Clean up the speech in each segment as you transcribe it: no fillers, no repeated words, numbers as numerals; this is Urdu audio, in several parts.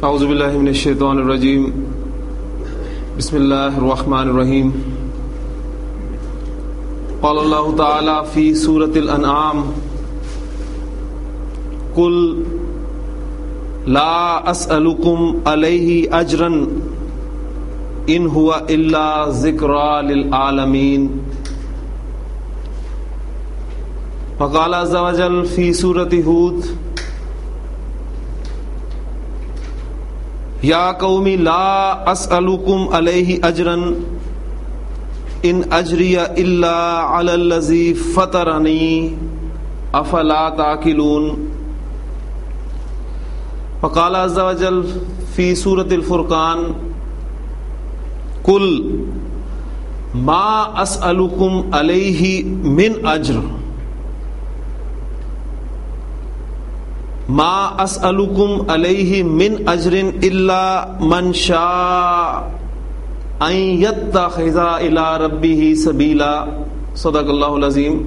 اعوذ باللہ من الشیطان الرجیم بسم اللہ الرحمن الرحیم قال اللہ تعالی فی سورۃ الانعام قل لا اسألکم علیہ اجرا ان هو الا ذکری للعالمین وقال عز وجل فی سورۃ ہود یا قوم لا اسألکم علیہ اجرا ان اجری الا علی الذی فطرنی افلا تعقلون وقال عز وجل فی سورۃ الفرقان قل ما اسألکم علیہ من اجر ما اسألکم علیہ من اجر الا من شاء ان یتخذ الی ربہ سبیلا صدق اللہ العظیم۔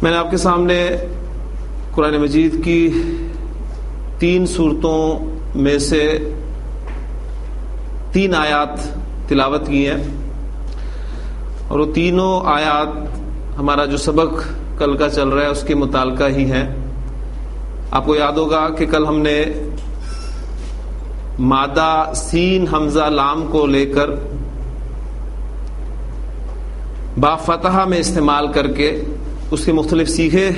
میں نے آپ کے سامنے قرآن مجید کی 3 صورتوں میں سے 3 آیات تلاوت کی ہیں، اور وہ تینوں آیات ہمارا جو سبق کل کا چل رہا ہے اس کے متعلقہ ہی ہیں۔ آپ کو یاد ہوگا کہ کل ہم نے مادہ سین حمزہ لام کو لے کر با فتحہ میں استعمال کر کے اس کے مختلف صیغے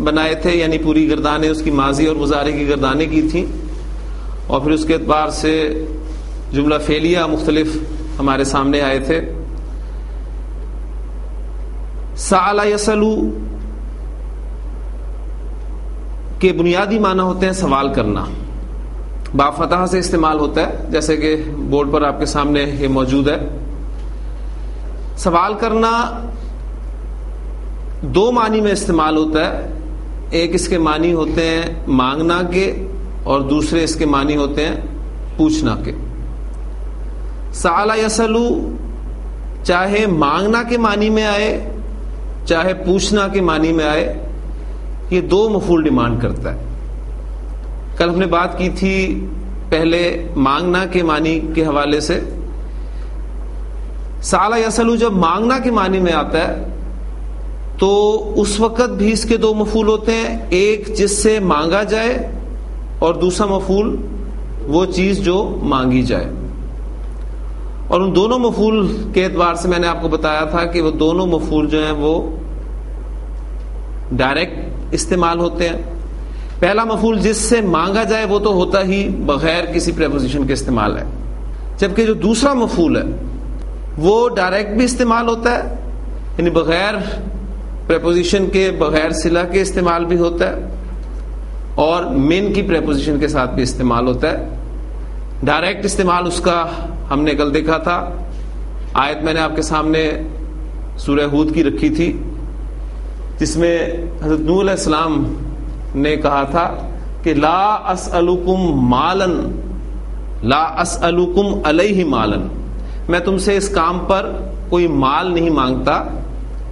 بنائے تھے، یعنی پوری گردانیں اس کی ماضی اور مضارع کی گردانیں کی تھیں، اور پھر اس کے اعتبار سے جملہ فعلیہ مختلف ہمارے سامنے آئے تھے۔ سأل یسألو کے بنیادی معنی ہوتے ہیں سوال کرنا، با فتح سے استعمال ہوتا ہے جیسے کہ بورڈ پر آپ کے سامنے یہ موجود ہے۔ سوال کرنا 2 معنی میں استعمال ہوتا ہے، ایک اس کے معنی ہوتے ہیں مانگنا کے اور دوسرے اس کے معنی ہوتے ہیں پوچھنا کے۔ سأل یسألو چاہے مانگنا کے معنی میں آئے چاہے پوچھنا کے معنی میں آئے، یہ 2 مفعول ڈیمانڈ کرتا ہے۔ کل ہم نے بات کی تھی پہلے مانگنا کے معنی کے حوالے سے۔ سأل یسألو جب مانگنا کے معنی میں آتا ہے تو اس وقت بھی اس کے 2 مفعول ہوتے ہیں، ایک جس سے مانگا جائے اور دوسرا مفعول وہ چیز جو مانگی جائے، اور ان دونوں مفعول کے اعتبار سے میں نے آپ کو بتایا تھا کہ وہ دونوں مفعول جو ہیں وہ ڈائریکٹ استعمال ہوتے ہیں۔ پہلا مفعول جس سے مانگا جائے وہ تو ہوتا ہی بغیر کسی پریپوزیشن کے استعمال ہے، جبکہ جو دوسرا مفعول ہے وہ ڈائریکٹ بھی استعمال ہوتا ہے، یعنی بغیر پریپوزیشن کے بغیر صلہ کے استعمال بھی ہوتا ہے، اور من کی پریپوزیشن کے ساتھ بھی استعمال ہوتا ہے۔ ڈائریکٹ استعمال اس کا ہم نے کل دیکھا تھا، آیت میں نے آپ کے سامنے سورہ ہود کی رکھی تھی جس میں حضرت نوح علیہ السلام نے کہا تھا کہ لا اسألکم مالا لا اسألکم علیہ مالا، میں تم سے اس کام پر کوئی مال نہیں مانگتا،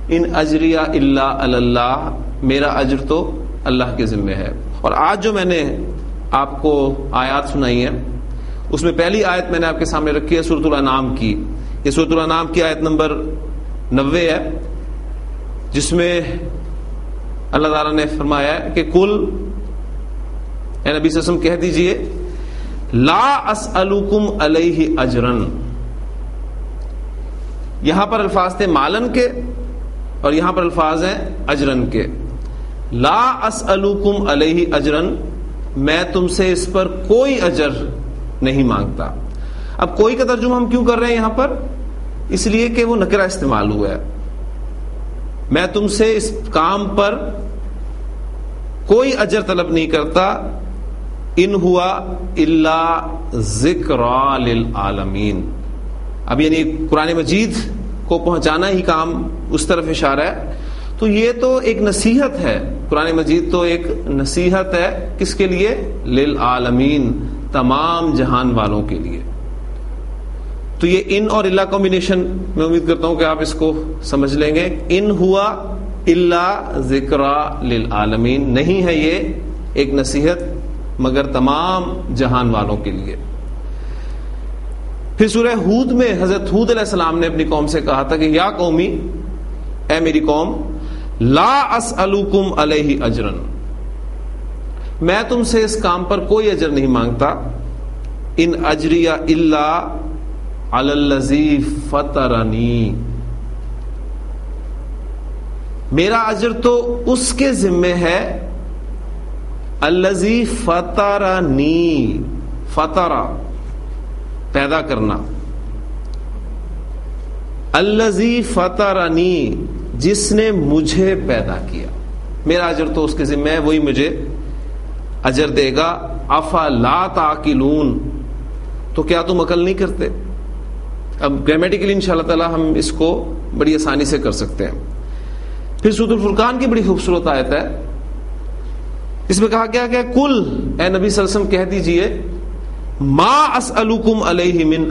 ان اجری الا علی اللہ، میرا اجر تو اللہ کے ذمہ ہے۔ اور آج جو میں نے آپ کو آیات سنائی ہیں اس میں پہلی آیت میں نے آپ کے سامنے رکھی ہے سورۃ الانعام کی، یہ سورۃ الانعام کی آیت نمبر 90 ہے، جس میں اللہ تعالیٰ نے فرمایا ہے کہ کل اے نبی صلی اللہ علیہ وسلم کہہ دیجئے لا اسألکم علیہ اجرا، یہاں پر الفاظ تھے مالن کے اور یہاں پر الفاظ ہیں اجرن کے۔ لا اسألکم علیہ اجرا، میں تم سے اس پر کوئی اجر نہیں مانگتا۔ اب کوئی کا ترجمہ ہم کیوں کر رہے ہیں یہاں پر؟ اس لیے کہ وہ نکرہ استعمال ہوا ہے، میں تم سے اس کام پر کوئی اجر طلب نہیں کرتا، ان ہوا الا ذکری للعالمین۔ اب یعنی قرآن مجید کو پہنچانا ہی کام اس طرف اشارہ ہے، تو یہ تو ایک نصیحت ہے، قرآن مجید تو ایک نصیحت ہے، کس کے لیے؟ للعالمین، تمام جہان والوں کے لیے۔ تو یہ ان اور الا کمبینیشن میں امید کرتا ہوں کہ آپ اس کو سمجھ لیں گے۔ ان ہوا الا ذکرى للعالمین، نہیں ہے یہ ایک نصیحت مگر تمام جہان والوں کے لیے. پھر سورہ ہود میں حضرت ہود علیہ السلام نے اپنی قوم سے کہا تھا کہ یا قومی، اے میری قوم، لا اسألکم علیہ اجرا، میں تم سے اس کام پر کوئی اجر نہیں مانگتا. ان اجریہ الا علی الذی فطرنی، میرا اجر تو اس کے ذمے ہے الذی فطرنی، فطرہ پیدا کرنا، الذی فطرنی جس نے مجھے پیدا کیا، میرا اجر تو اس کے ذمہ ہے، وہی مجھے اجر دے گا. افلا تعقلون، تو کیا تم عقل نہیں کرتے؟ اب گرامیٹیکلی انشاءاللہ تعالی ہم اس کو بڑی آسانی سے کر سکتے ہیں. پھر سورۃ الفرقان کی بڑی خوبصورت آیت ہے، اس میں کہا گیا کہ کل، اے نبی صلی اللہ علیہ وسلم کہہ دیجئے، ما اسألکم علیہ من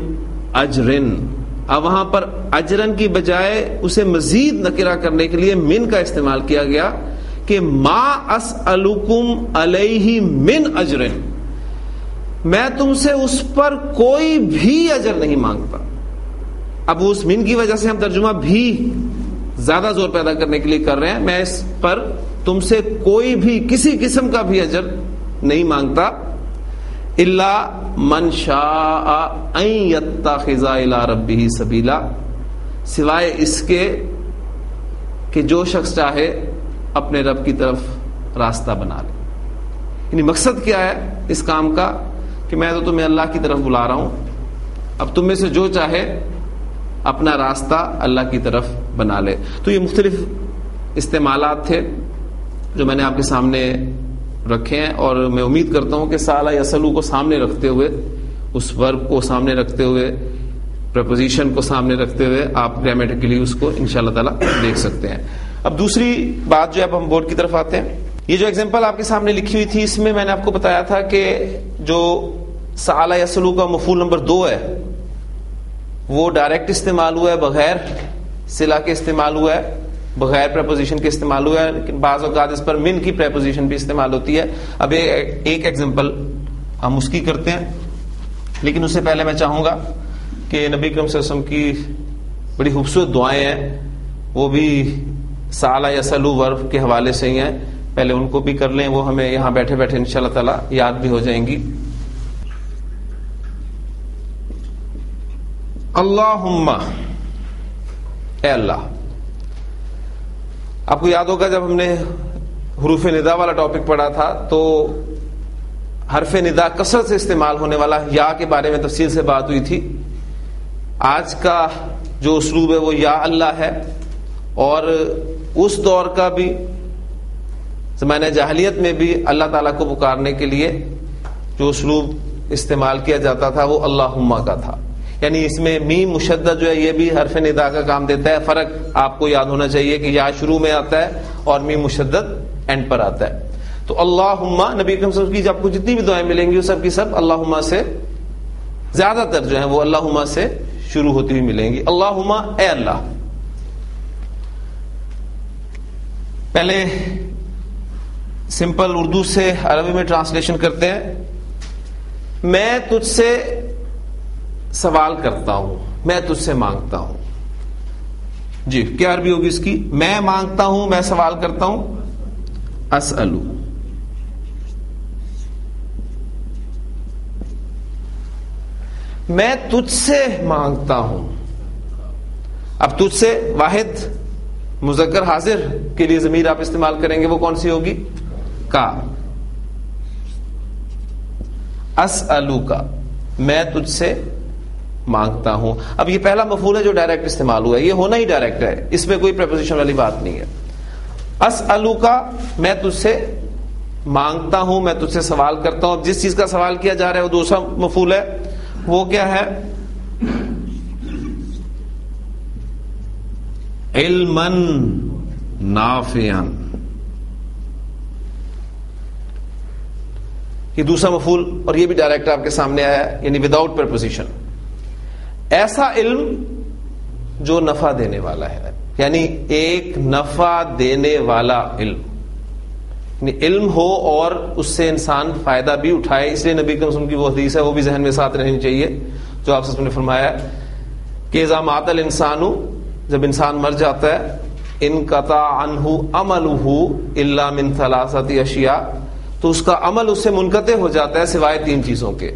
اجرن. اب وہاں پر اجرن کی بجائے اسے مزید نکرہ کرنے کے لیے من کا استعمال کیا گیا کہ ما اسألکم علیہ من اجرن، میں تم سے اس پر کوئی بھی اجر نہیں مانگتا. اب اس من کی وجہ سے ہم ترجمہ بھی زیادہ زور پیدا کرنے کے لیے کر رہے ہیں، میں اس پر تم سے کوئی بھی کسی قسم کا بھی اجر نہیں مانگتا. الا من شاء ان یتخذ الی ربہ سبیلا، سوائے اس کے کہ جو شخص چاہے اپنے رب کی طرف راستہ بنا لے. یعنی مقصد کیا ہے اس کام کا کہ میں تو تمہیں اللہ کی طرف بلا رہا ہوں، اب تم میں سے جو چاہے اپنا راستہ اللہ کی طرف بنا لے. تو یہ مختلف استعمالات تھے جو میں نے آپ کے سامنے رکھے ہیں، اور میں امید کرتا ہوں کہ سالہ یسلو کو سامنے رکھتے ہوئے، اس ورب کو سامنے رکھتے ہوئے، پریپوزیشن کو سامنے رکھتے ہوئے آپ گرامیٹیکلی اس کو انشاءاللہ تعالی دیکھ سکتے ہیں. اب دوسری بات جو اب ہم بورڈ کی طرف آتے ہیں، یہ جو ایگزامپل آپ کے سامنے لکھی ہوئی تھی، اس میں میں نے آپ کو بتایا تھا کہ جو سالہ یسلو کا مفعول نمبر 2 ہے وہ ڈائریکٹ استعمال ہوا ہے، بغیر صلہ کے استعمال ہوا ہے، بغیر پریپوزیشن کے استعمال ہوا ہے، لیکن بعض اوقات اس پر من کی پریپوزیشن بھی استعمال ہوتی ہے. اب ایک ایگزامپل ہم اس کی کرتے ہیں، لیکن اس سے پہلے میں چاہوں گا کہ نبی کریم صلی اللہ علیہ وسلم کی بڑی خوبصورت دعائیں ہیں، وہ بھی سالہ یسلو ورب کے حوالے سے ہی ہیں، پہلے ان کو بھی کر لیں، وہ ہمیں یہاں بیٹھے بیٹھے انشاءاللہ تعالی یاد بھی ہو جائیں گی. اللہم، اے اللہ. آپ کو یاد ہوگا جب ہم نے حروف ندا والا ٹاپک پڑھا تھا تو حرف ندا کثرت سے استعمال ہونے والا یا کے بارے میں تفصیل سے بات ہوئی تھی. آج کا جو اسلوب ہے وہ یا اللہ ہے، اور اس دور کا بھی زمانہ جاہلیت میں بھی اللہ تعالیٰ کو پکارنے کے لیے جو اسلوب استعمال کیا جاتا تھا وہ اللہم کا تھا. یعنی اس میں میم مشدد جو ہے یہ بھی حرف ندا کا کام دیتا ہے. فرق آپ کو یاد ہونا چاہیے کہ یا شروع میں آتا ہے اور میم مشدد اینڈ پر آتا ہے. تو اللہم، نبی اکرم صلی اللہ علیہ وسلم کی آپ کو جتنی بھی دعائیں ملیں گی وہ سب کی سب اللہم سے، زیادہ تر جو ہیں وہ اللہم سے شروع ہوتی ہوئی ملیں گی. اللہم، اے اللہ. پہلے سمپل اردو سے عربی میں ٹرانسلیشن کرتے ہیں. میں تجھ سے سوال کرتا ہوں، میں تجھ سے مانگتا ہوں. جی کیا عربی ہوگی اس کی؟ میں مانگتا ہوں، میں سوال کرتا ہوں، اسألو. میں تجھ سے مانگتا ہوں. اب تجھ سے واحد مذکر حاضر کے لیے ضمیر آپ استعمال کریں گے، وہ کون سی ہوگی؟ کا. اسألو کا، میں تجھ سے مانگتا ہوں. اب یہ پہلا مفعول ہے جو ڈائریکٹ استعمال ہوا ہے، یہ ہونا ہی ڈائریکٹ ہے، اس میں کوئی پریپوزیشن والی بات نہیں ہے. اسألو کا، میں تجھ سے مانگتا ہوں، میں تجھ سے سوال کرتا ہوں. اب جس چیز کا سوال کیا جا رہا ہے وہ دوسرا مفعول ہے، وہ کیا ہے؟ علما نافعا. یہ دوسرا مفعول، اور یہ بھی ڈائریکٹ آپ کے سامنے آیا ہے، یعنی وداؤٹ پریپوزیشن. ایسا علم جو نفع دینے والا ہے، یعنی ایک نفع دینے والا علم. علم ہو اور اس سے انسان فائدہ بھی اٹھائے. اس لیے نبی کریم صلی اللہ علیہ وسلم کی وہ حدیث ہے وہ بھی ذہن میں ساتھ رہنی چاہیے جو آپ نے فرمایا کہ اذا مات الانسان، جب انسان مر جاتا ہے، انقطع عنہ عملہ الا من ثلاثۃ اشیاء، تو اس کا عمل اس سے منقطع ہو جاتا ہے سوائے 3 چیزوں کے.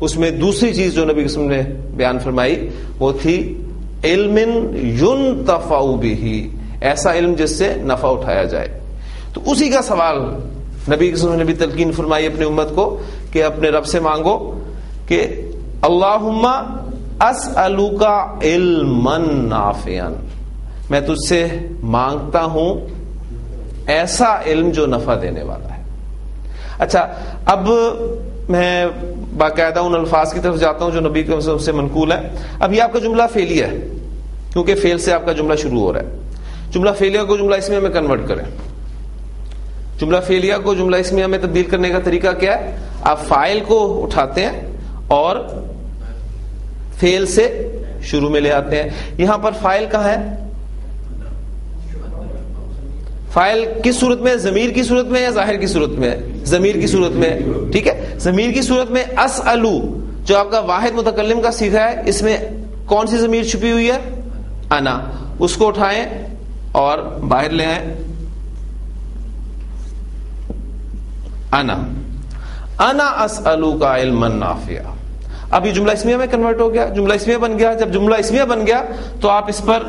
اس میں دوسری چیز جو نبی صلی اللہ علیہ وسلم نے بیان فرمائی وہ تھی علم ينتفع به، ایسا علم جس سے نفع اٹھایا جائے. تو اسی کا سوال نبی صلی اللہ علیہ وسلم نے بھی تلقین فرمائی اپنی امت کو کہ اپنے رب سے مانگو کہ اللہم اسألک علما نافعا، میں تجھ سے مانگتا ہوں ایسا علم جو نفع دینے والا ہے. اچھا، اب میں باقاعدہ ان الفاظ کی طرف جاتا ہوں جو نبی کے وسلم سے منقول ہے. اب یہ آپ کا جملہ فعلیہ ہے کیونکہ فعل سے آپ کا جملہ شروع ہو رہا ہے. جملہ فعلیہ کو جملہ اسمیہ میں کنورٹ کریں. جملہ فعلیہ کو جملہ اسمیہ میں تبدیل کرنے کا طریقہ کیا ہے؟ آپ فاعل کو اٹھاتے ہیں اور فعل سے شروع میں لے آتے ہیں. یہاں پر فاعل کہاں ہے؟ فاعل کس صورت میں؟ ضمیر کی صورت میں یا ظاہر کی صورت میں؟ ضمیر کی صورت میں. ٹھیک ہے، ضمیر کی صورت میں اسألو جو آپ کا واحد متکلم کا صیغہ ہے، اس میں کون سی ضمیر چھپی ہوئی ہے؟ انا. اس کو اٹھائیں اور باہر لے آئیں. انا اسألوک علما نافعا. اب یہ جملہ اسمیہ میں کنورٹ ہو گیا، جملہ اسمیہ بن گیا. جب جملہ اسمیہ بن گیا تو آپ اس پر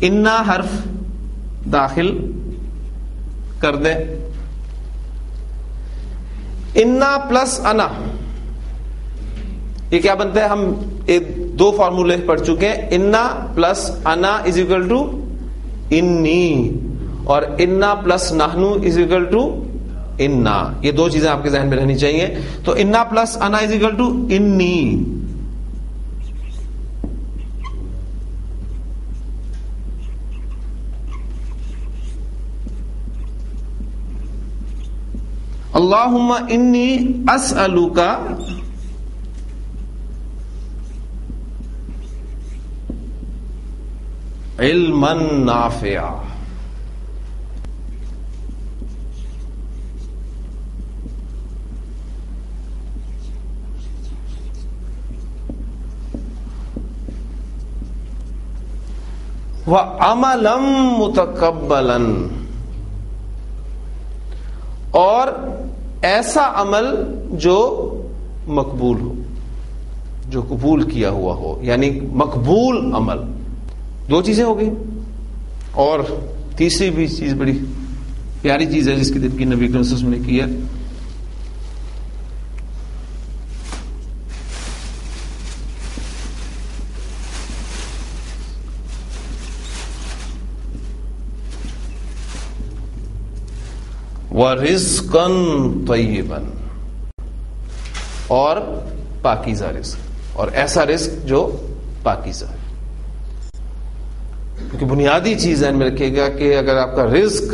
انا حرف داخل کر دیں. انا پلس انا یہ کیا بنتا ہے؟ ہم 2 فارمولے پڑھ چکے ہیں. انا پلس انا از اکول ٹو انی، اور انا پلس نحنو از اکول ٹو انا. یہ 2 چیزیں آپ کے ذہن میں رہنی چاہیے. تو انا پلس انا از اکول ٹو انی. اللہم انی اسألوک علما نافعا. وعملا متقبلا، اور ایسا عمل جو مقبول ہو، جو قبول کیا ہوا ہو، یعنی مقبول عمل. 2 چیزیں ہو گئی. اور تیسری بھی چیز بڑی پیاری چیز ہے جس کی تدقین نبی کریم صلی اللہ علیہ وسلم نے کی ہے. وَرِزْقًا طَيِّبًا، اور پاکیزہ رزق، اور ایسا رزق جو پاکیزہ ہے. کیونکہ بنیادی چیز ذہن میں رکھیے گا کہ اگر آپ کا رزق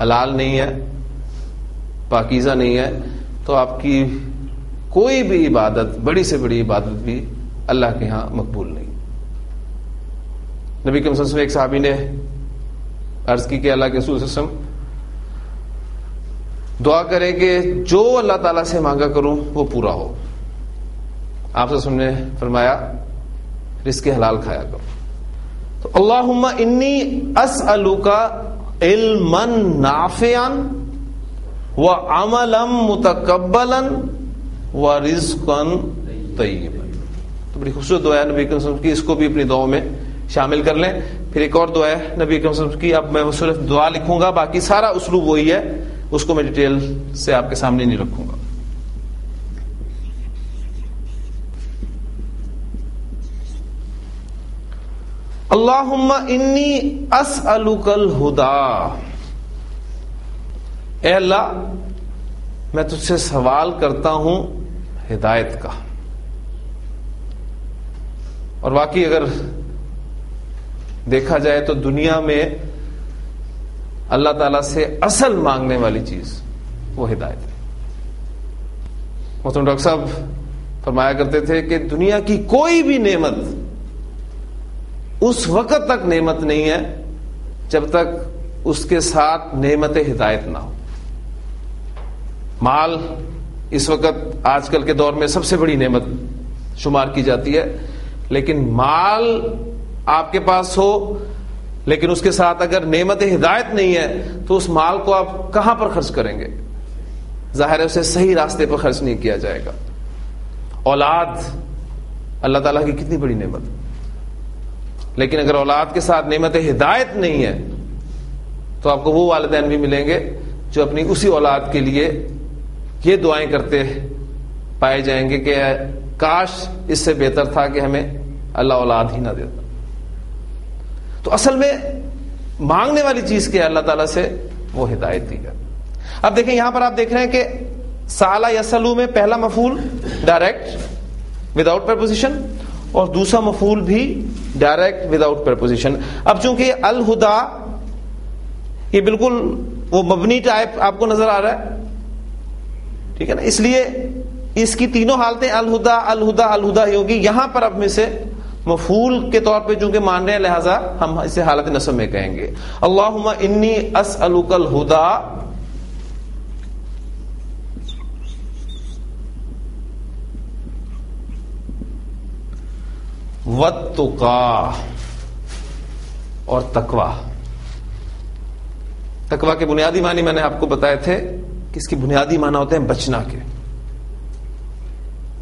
حلال نہیں ہے، پاکیزہ نہیں ہے، تو آپ کی کوئی بھی عبادت، بڑی سے بڑی عبادت بھی اللہ کے ہاں مقبول نہیں. نبی کے مسلم سے ایک صحابی نے عرض کی کہ اللہ کے رسول صلی اللہ علیہ وسلم دعا کریں کہ جو اللہ تعالیٰ سے مانگا کروں وہ پورا ہو. آپ سے نے فرمایا رزق حلال کھایا کرو. تو اللہم انی اسألوک علما نافعا وعملا متقبلا ورزقا طیبا. تو بڑی خوبصورت دعا ہے نبی کریم صلی اللہ علیہ وسلم کی، اس کو بھی اپنی دعاؤں میں شامل کر لیں. پھر ایک اور دعا ہے نبی کریم صلی اللہ علیہ وسلم کی، اب میں وہ صرف دعا لکھوں گا، باقی سارا اسلوب وہی ہے، اس کو میں ڈیٹیل سے آپ کے سامنے نہیں رکھوں گا. اللہم انی اسألک الہدی، اے اللہ میں تجھ سے سوال کرتا ہوں ہدایت کا. اور واقعی اگر دیکھا جائے تو دنیا میں اللہ تعالیٰ سے اصل مانگنے والی چیز وہ ہدایت ہے. محترم ڈاکٹر صاحب فرمایا کرتے تھے کہ دنیا کی کوئی بھی نعمت اس وقت تک نعمت نہیں ہے جب تک اس کے ساتھ نعمت ہدایت نہ ہو. مال اس وقت آج کل کے دور میں سب سے بڑی نعمت شمار کی جاتی ہے, لیکن مال آپ کے پاس ہو لیکن اس کے ساتھ اگر نعمت ہدایت نہیں ہے تو اس مال کو آپ کہاں پر خرچ کریں گے؟ ظاہر ہے اسے صحیح راستے پر خرچ نہیں کیا جائے گا. اولاد اللہ تعالیٰ کی کتنی بڑی نعمت, لیکن اگر اولاد کے ساتھ نعمت ہدایت نہیں ہے تو آپ کو وہ والدین بھی ملیں گے جو اپنی اسی اولاد کے لیے یہ دعائیں کرتے پائے جائیں گے کہ کاش اس سے بہتر تھا کہ ہمیں اللہ اولاد ہی نہ دیتا. تو اصل میں مانگنے والی چیز کیا ہے اللہ تعالیٰ سے؟ وہ ہدایت دی ہے. اب دیکھیں یہاں پر آپ دیکھ رہے ہیں کہ سالا یسلو میں پہلا مفعول ڈائریکٹ وداؤٹ پریپوزیشن اور دوسرا مفعول بھی ڈائریکٹ وداؤٹ پریپوزیشن. اب چونکہ الہدا یہ بالکل وہ مبنی ٹائپ آپ کو نظر آ رہا ہے, ٹھیک ہے نا, اس لیے اس کی تینوں حالتیں الہدا الہدا الہدا ہی ہوگی. یہاں پر اب میں سے مفعول کے طور پہ چونکہ مان رہے ہیں لہذا ہم اسے حالت نصب میں کہیں گے. اللہم انی اسألک الہدا والتقا, اور تقوی. تقوی کے بنیادی معنی میں نے آپ کو بتائے تھے کہ اس کی بنیادی معنی ہوتے ہیں بچنا کے.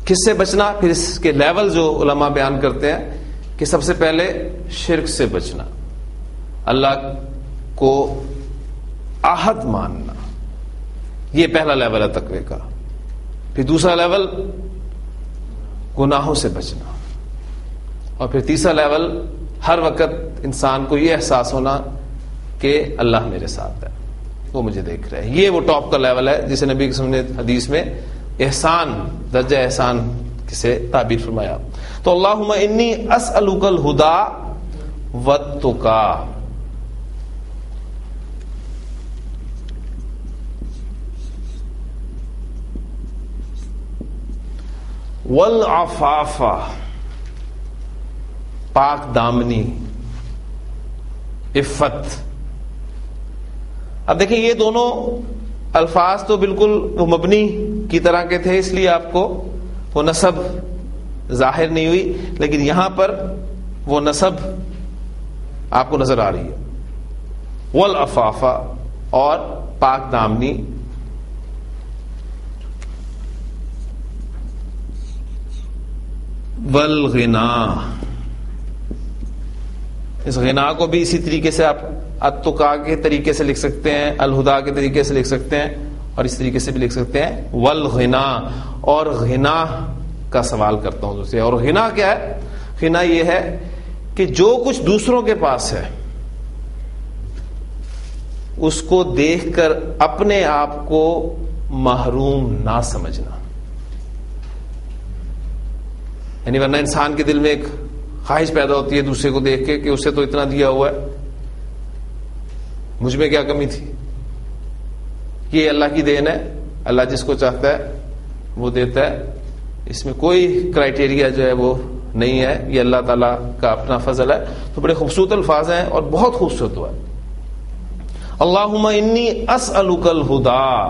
کس سے بچنا؟ پھر اس کے لیول جو علماء بیان کرتے ہیں کہ سب سے پہلے شرک سے بچنا, اللہ کو احد ماننا, یہ پہلا لیول ہے تقوی کا. پھر دوسرا لیول گناہوں سے بچنا, اور پھر تیسرا لیول ہر وقت انسان کو یہ احساس ہونا کہ اللہ میرے ساتھ ہے, وہ مجھے دیکھ رہے ہیں. یہ وہ ٹاپ کا لیول ہے جسے نبی صلی اللہ علیہ وسلم نے حدیث میں احسان, درجہ احسان سے تعبیر فرمایا. تو اللہم انی اسألک الہدا والتقا. والعفاف, پاک دامنی, عفت. اب دیکھیں یہ دونوں الفاظ تو بالکل وہ مبنی کی طرح کے تھے, اس لیے آپ کو وہ نسب ظاہر نہیں ہوئی, لیکن یہاں پر وہ نسب آپ کو نظر آ رہی ہے. والعفاف, اور پاک دامنی. والغنا, اس غنا کو بھی اسی طریقے سے آپ التقا کے طریقے سے لکھ سکتے ہیں, الہدا کے طریقے سے لکھ سکتے ہیں, اور اس طریقے سے بھی لکھ سکتے ہیں والغنا. اور غنا کا سوال کرتا ہوں دوسرے. اور غنا کیا ہے؟ غنا یہ ہے کہ جو کچھ دوسروں کے پاس ہے اس کو دیکھ کر اپنے آپ کو محروم نہ سمجھنا. یعنی ورنہ انسان کے دل میں ایک خواہش پیدا ہوتی ہے دوسرے کو دیکھ کے کہ اسے تو اتنا دیا ہوا ہے, مجھ میں کیا کمی تھی. یہ اللہ کی دین ہے, اللہ جس کو چاہتا ہے وہ دیتا ہے, اس میں کوئی کرائٹیریا جو ہے وہ نہیں ہے, یہ اللہ تعالیٰ کا اپنا فضل ہے. تو بڑے خوبصورت الفاظ ہیں اور بہت خوبصورت ہوا ہے. اللہم انی اسألک الہدا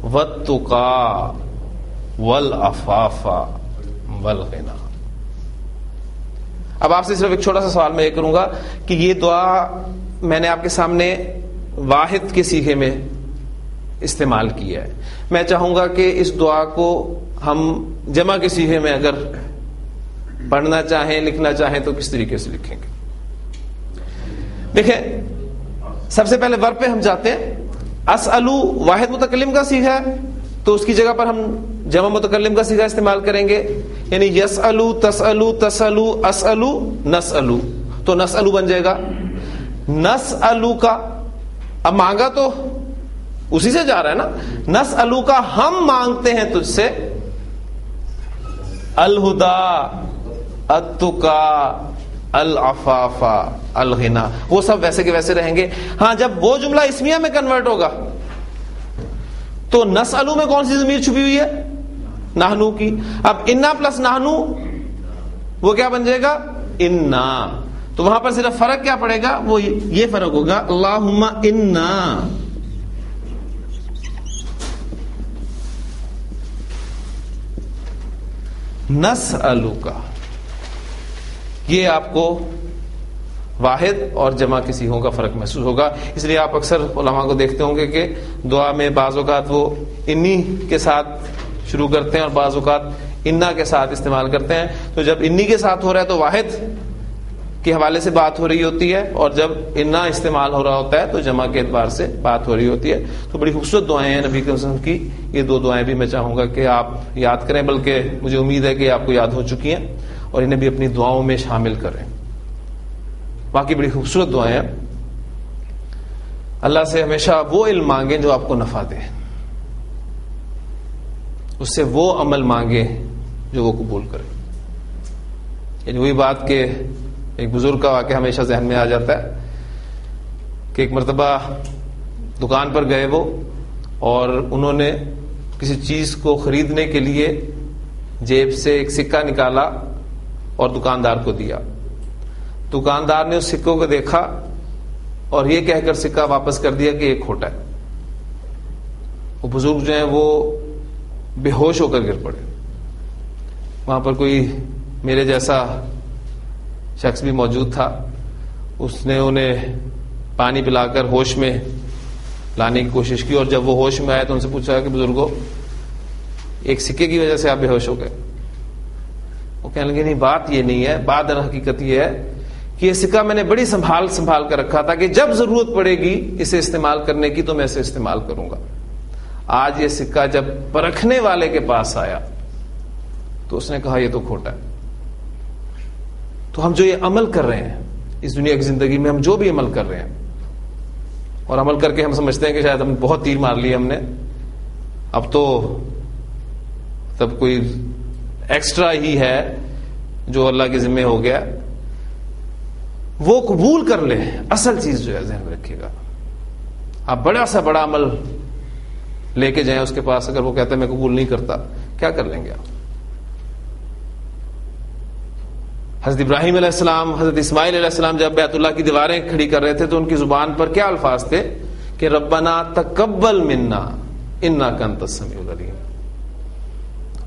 والتقا والعفاف والغنا. اب آپ سے صرف ایک چھوٹا سا سوال میں یہ کروں گا کہ یہ دعا میں نے آپ کے سامنے واحد کے صیغے میں استعمال کیا ہے. میں چاہوں گا کہ اس دعا کو ہم جمع کے صیغے میں اگر پڑھنا چاہیں, لکھنا چاہیں تو کس طریقے سے لکھیں گے؟ دیکھیں سب سے پہلے ورب پہ ہم جاتے ہیں. اسألو واحد متکلم کا صیغہ ہے تو اس کی جگہ پر ہم جمع متکلم کا صیغہ استعمال کریں گے, یعنی یسألو, تسألو, تسألو, اسألو, نسألو. تو نسألو بن جائے گا. نسألو کا اب مانگا تو اسی سے جا رہا ہے نا. نسألو کا ہم مانگتے ہیں تجھ سے الہدا, التقا, العفاف, الغنا. وہ سب ویسے کے ویسے رہیں گے. ہاں جب وہ جملہ اسمیہ میں کنورٹ ہوگا تو نسألو میں کون سی ضمیر چھپی ہوئی ہے؟ نحنو کی. اب انا پلس نحنو وہ کیا بن جائے گا؟ انا. تو تو وہاں پر صرف فرق کیا پڑے گا؟ وہ یہ فرق ہوگا اللہم انا نسألک. یہ آپ کو واحد اور جمع کی صیغوں کا فرق محسوس ہوگا. اس لیے آپ اکثر علماء کو دیکھتے ہوں گے کہ دعا میں بعض اوقات وہ انی کے ساتھ شروع کرتے ہیں اور بعض اوقات انا کے ساتھ استعمال کرتے ہیں. تو جب انی کے ساتھ ہو رہا ہے تو واحد کے حوالے سے بات ہو رہی ہوتی ہے، اور جب انا استعمال ہو رہا ہوتا ہے تو جمع کے اعتبار سے بات ہو رہی ہوتی ہے. تو بڑی خوبصورت دعائیں ہیں نبی کریم صلی اللہ علیہ وسلم کی. یہ دو دعائیں بھی میں چاہوں گا کہ آپ یاد کریں، بلکہ مجھے امید ہے کہ آپ کو یاد ہو چکی ہیں اور انہیں بھی اپنی دعاؤں میں شامل کریں. باقی بڑی خوبصورت دعائیں ہیں. اللہ سے ہمیشہ وہ علم مانگیں جو آپ کو نفع دے، اس سے وہ عمل مانگیں جو وہ قبول کرے. یعنی وہی بات کہ ایک بزرگ کا واقعہ ہمیشہ ذہن میں آ جاتا ہے کہ ایک مرتبہ دکان پر گئے وہ، اور انہوں نے کسی چیز کو خریدنے کے لیے جیب سے ایک سکہ نکالا اور دکاندار کو دیا. دکاندار نے اس سکوں کو دیکھا اور یہ کہہ کر سکہ واپس کر دیا کہ یہ کھوٹا ہے. وہ بزرگ جو ہیں وہ بے ہوش ہو کر گر پڑے. وہاں پر کوئی میرے جیسا شخص بھی موجود تھا. اس نے انہیں پانی پلا کر ہوش میں لانے کی کوشش کی، اور جب وہ ہوش میں آئے تو ان سے پوچھا کہ بزرگوں، ایک سکے کی وجہ سے آپ بے ہوش ہو گئے؟ وہ کہنے لگے نہیں، بات یہ نہیں ہے، بات در حقیقت یہ ہے کہ یہ سکہ میں نے بڑی سنبھال کر رکھا تھا کہ جب ضرورت پڑے گی اسے استعمال کرنے کی تو میں اسے استعمال کروں گا. آج یہ سکہ جب پرکھنے والے کے پاس آیا تو اس نے کہا یہ تو کھوٹا ہے. تو ہم جو یہ عمل کر رہے ہیں اس دنیا کی زندگی میں، ہم جو بھی عمل کر رہے ہیں، اور عمل کر کے ہم سمجھتے ہیں کہ شاید ہم بہت تیر مار لیے ہم نے، اب تو تب کوئی ایکسٹرا ہی ہے جو اللہ کے ذمہ ہو گیا، وہ قبول کر لیں. اصل چیز جو ہے ذہن میں رکھیے گا، آپ بڑا سا بڑا عمل لے کے جائیں اس کے پاس، اگر وہ کہتا ہے میں قبول نہیں کرتا، کیا کر لیں گے آپ؟ حضرت ابراہیم علیہ السلام، حضرت اسماعیل علیہ السلام جب بیت اللہ کی دیواریں کھڑی کر رہے تھے تو ان کی زبان پر کیا الفاظ تھے کہ ربنا تقبل منا انک انت السمیع العلیم.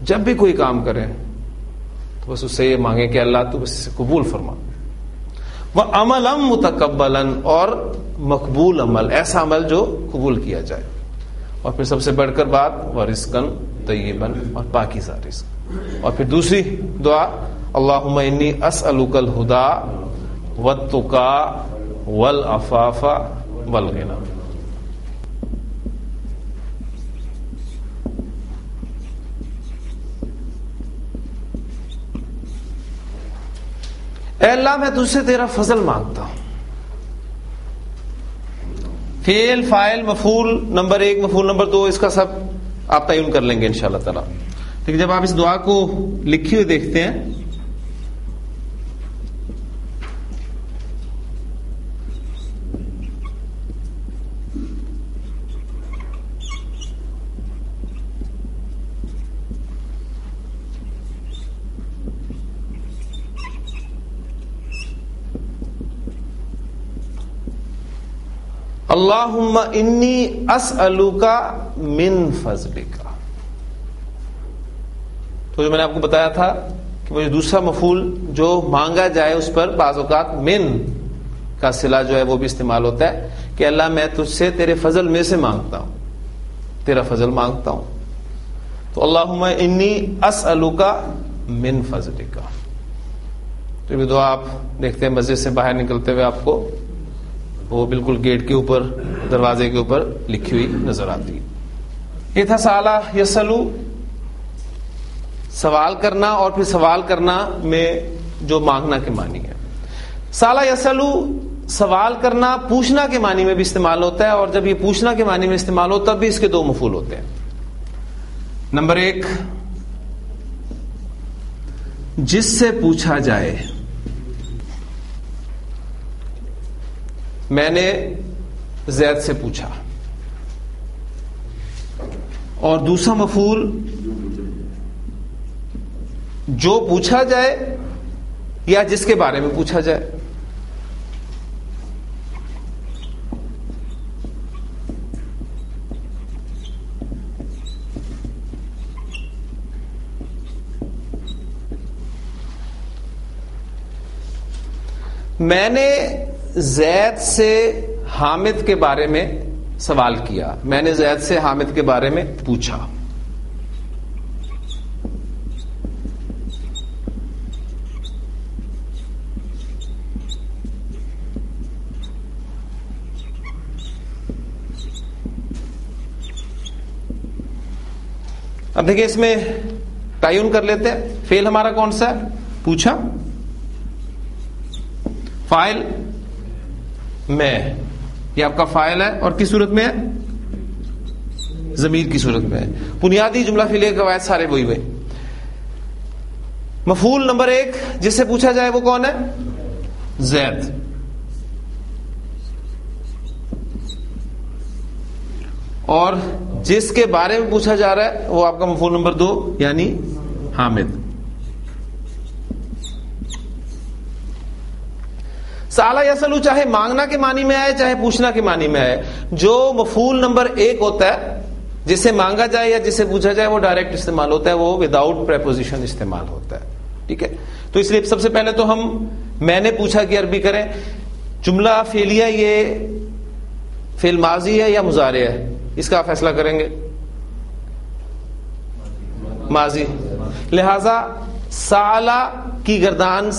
جب بھی کوئی کام کریں تو بس اس سے یہ مانگیں کہ اللہ تو بس اسے قبول فرما. وعملا متقبلا، اور مقبول عمل، ایسا عمل جو قبول کیا جائے. اور پھر سب سے بڑھ کر بات ورزقا طیبا، اور پاکیزہ رزق. اور پھر دوسری دعا اللہم انی اسألک الہدی والتقی والعفاف والغنی. اے اللہ میں تجھ سے تیرا فضل مانگتا ہوں. فعل، فاعل، مفعول نمبر 1، مفعول نمبر 2، اس کا سب آپ تعین کر لیں گے انشاءاللہ تعالی. لیکن جب آپ اس دعا کو لکھی ہوئی دیکھتے ہیں اللہم انی اسألک من فضلک، تو جو میں نے آپ کو بتایا تھا کہ وہ دوسرا مفعول جو مانگا جائے اس پر بعض اوقات من کا صلہ جو ہے وہ بھی استعمال ہوتا ہے کہ اللہ میں تجھ سے تیرے فضل میں سے مانگتا ہوں، تیرا فضل مانگتا ہوں. تو اللہم انی اسألک من فضلک. تو یہ دعا آپ دیکھتے ہیں مسجد سے باہر نکلتے ہوئے آپ کو وہ بالکل گیٹ کے اوپر، دروازے کے اوپر لکھی ہوئی نظر آتی ہے. یہ تھا سالہ یسلو، سوال کرنا، اور پھر سوال کرنا میں جو مانگنا کے معنی ہے. سالہ یسلو سوال کرنا پوچھنا کے معنی میں بھی استعمال ہوتا ہے، اور جب یہ پوچھنا کے معنی میں استعمال ہو تب بھی اس کے دو مفعول ہوتے ہیں. نمبر 1 جس سے پوچھا جائے، میں نے زید سے پوچھا. اور دوسرا مفعول جو پوچھا جائے یا جس کے بارے میں پوچھا جائے. میں نے زید سے حامد کے بارے میں سوال کیا، میں نے زید سے حامد کے بارے میں پوچھا. اب دیکھیں اس میں تعین کر لیتے ہیں. فعل ہمارا کون سا ہے؟ پوچھا. فاعل میں، یہ آپ کا فاعل ہے اور کس صورت میں ہے؟ ضمیر کی صورت میں ہے. بنیادی جملہ فعلیہ کے قواعد سارے وہی ہوئے. مفعول نمبر 1 جس سے پوچھا جائے وہ کون ہے؟ زید. اور جس کے بارے میں پوچھا جا رہا ہے وہ آپ کا مفعول نمبر 2 یعنی حامد. سالہ یسلو چاہے مانگنا کے معنی میں آئے چاہے پوچھنا کے معنی میں آئے، جو مفعول نمبر 1 ہوتا ہے جس سے مانگا جائے یا جس سے پوچھا جائے وہ ڈائریکٹ استعمال ہوتا ہے، وہ وداؤٹ پریپوزیشن استعمال ہوتا ہے. ٹھیک ہے، تو اس لیے سب سے پہلے تو ہم میں نے پوچھا کی عربی کریں. جملہ فعلیہ یہ فعل ماضی ہے یا مضارع ہے؟ اس کا فیصلہ کریں گے. ماضی، لہذا سالہ کی گردان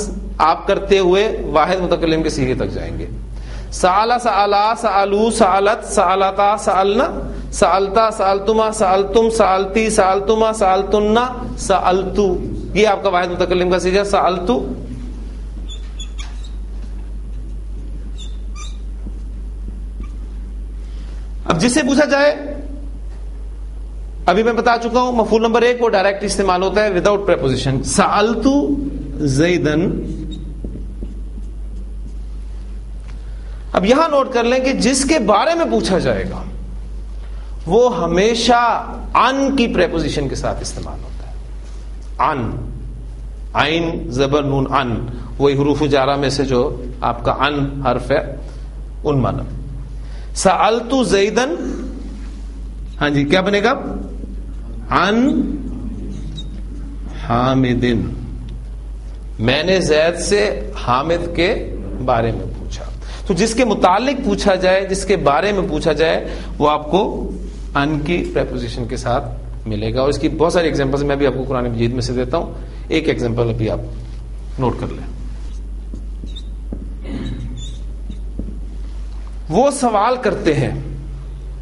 آپ کرتے ہوئے واحد متکلم کے صیغے تک جائیں گے. سالہ، سالا، سالو، سالت، سالتا، سالنا، سالتا، سالتما، سالتم، سالتی، سالتما، سالتنا، سالتو، یہ آپ کا واحد متکلم کا صیغہ سالتو. اب جس سے پوچھا جائے ابھی میں بتا چکا ہوں مفعول نمبر 1 وہ ڈائریکٹ استعمال ہوتا ہے وداؤٹ پریپوزیشن. سألتو زیدن. اب یہاں نوٹ کر لیں کہ جس کے بارے میں پوچھا جائے گا وہ ہمیشہ ان کی پریپوزیشن کے ساتھ استعمال ہوتا ہے. ان، عین زبر نون، ان، وہی حروف جارہ میں سے جو آپ کا ان حرف ہے ان معنی. سألتو زیدن، ہاں جی کیا بنے گا؟ عن حامدن، میں نے زید سے حامد کے بارے میں پوچھا. تو جس کے متعلق پوچھا جائے، جس کے بارے میں پوچھا جائے وہ آپ کو ان کی پریپوزیشن کے ساتھ ملے گا. اور اس کی بہت ساری ایگزامپلز میں بھی آپ کو قرآن مجید میں سے دیتا ہوں. ایک ایگزامپل ابھی آپ نوٹ کر لیں. وہ سوال کرتے ہیں،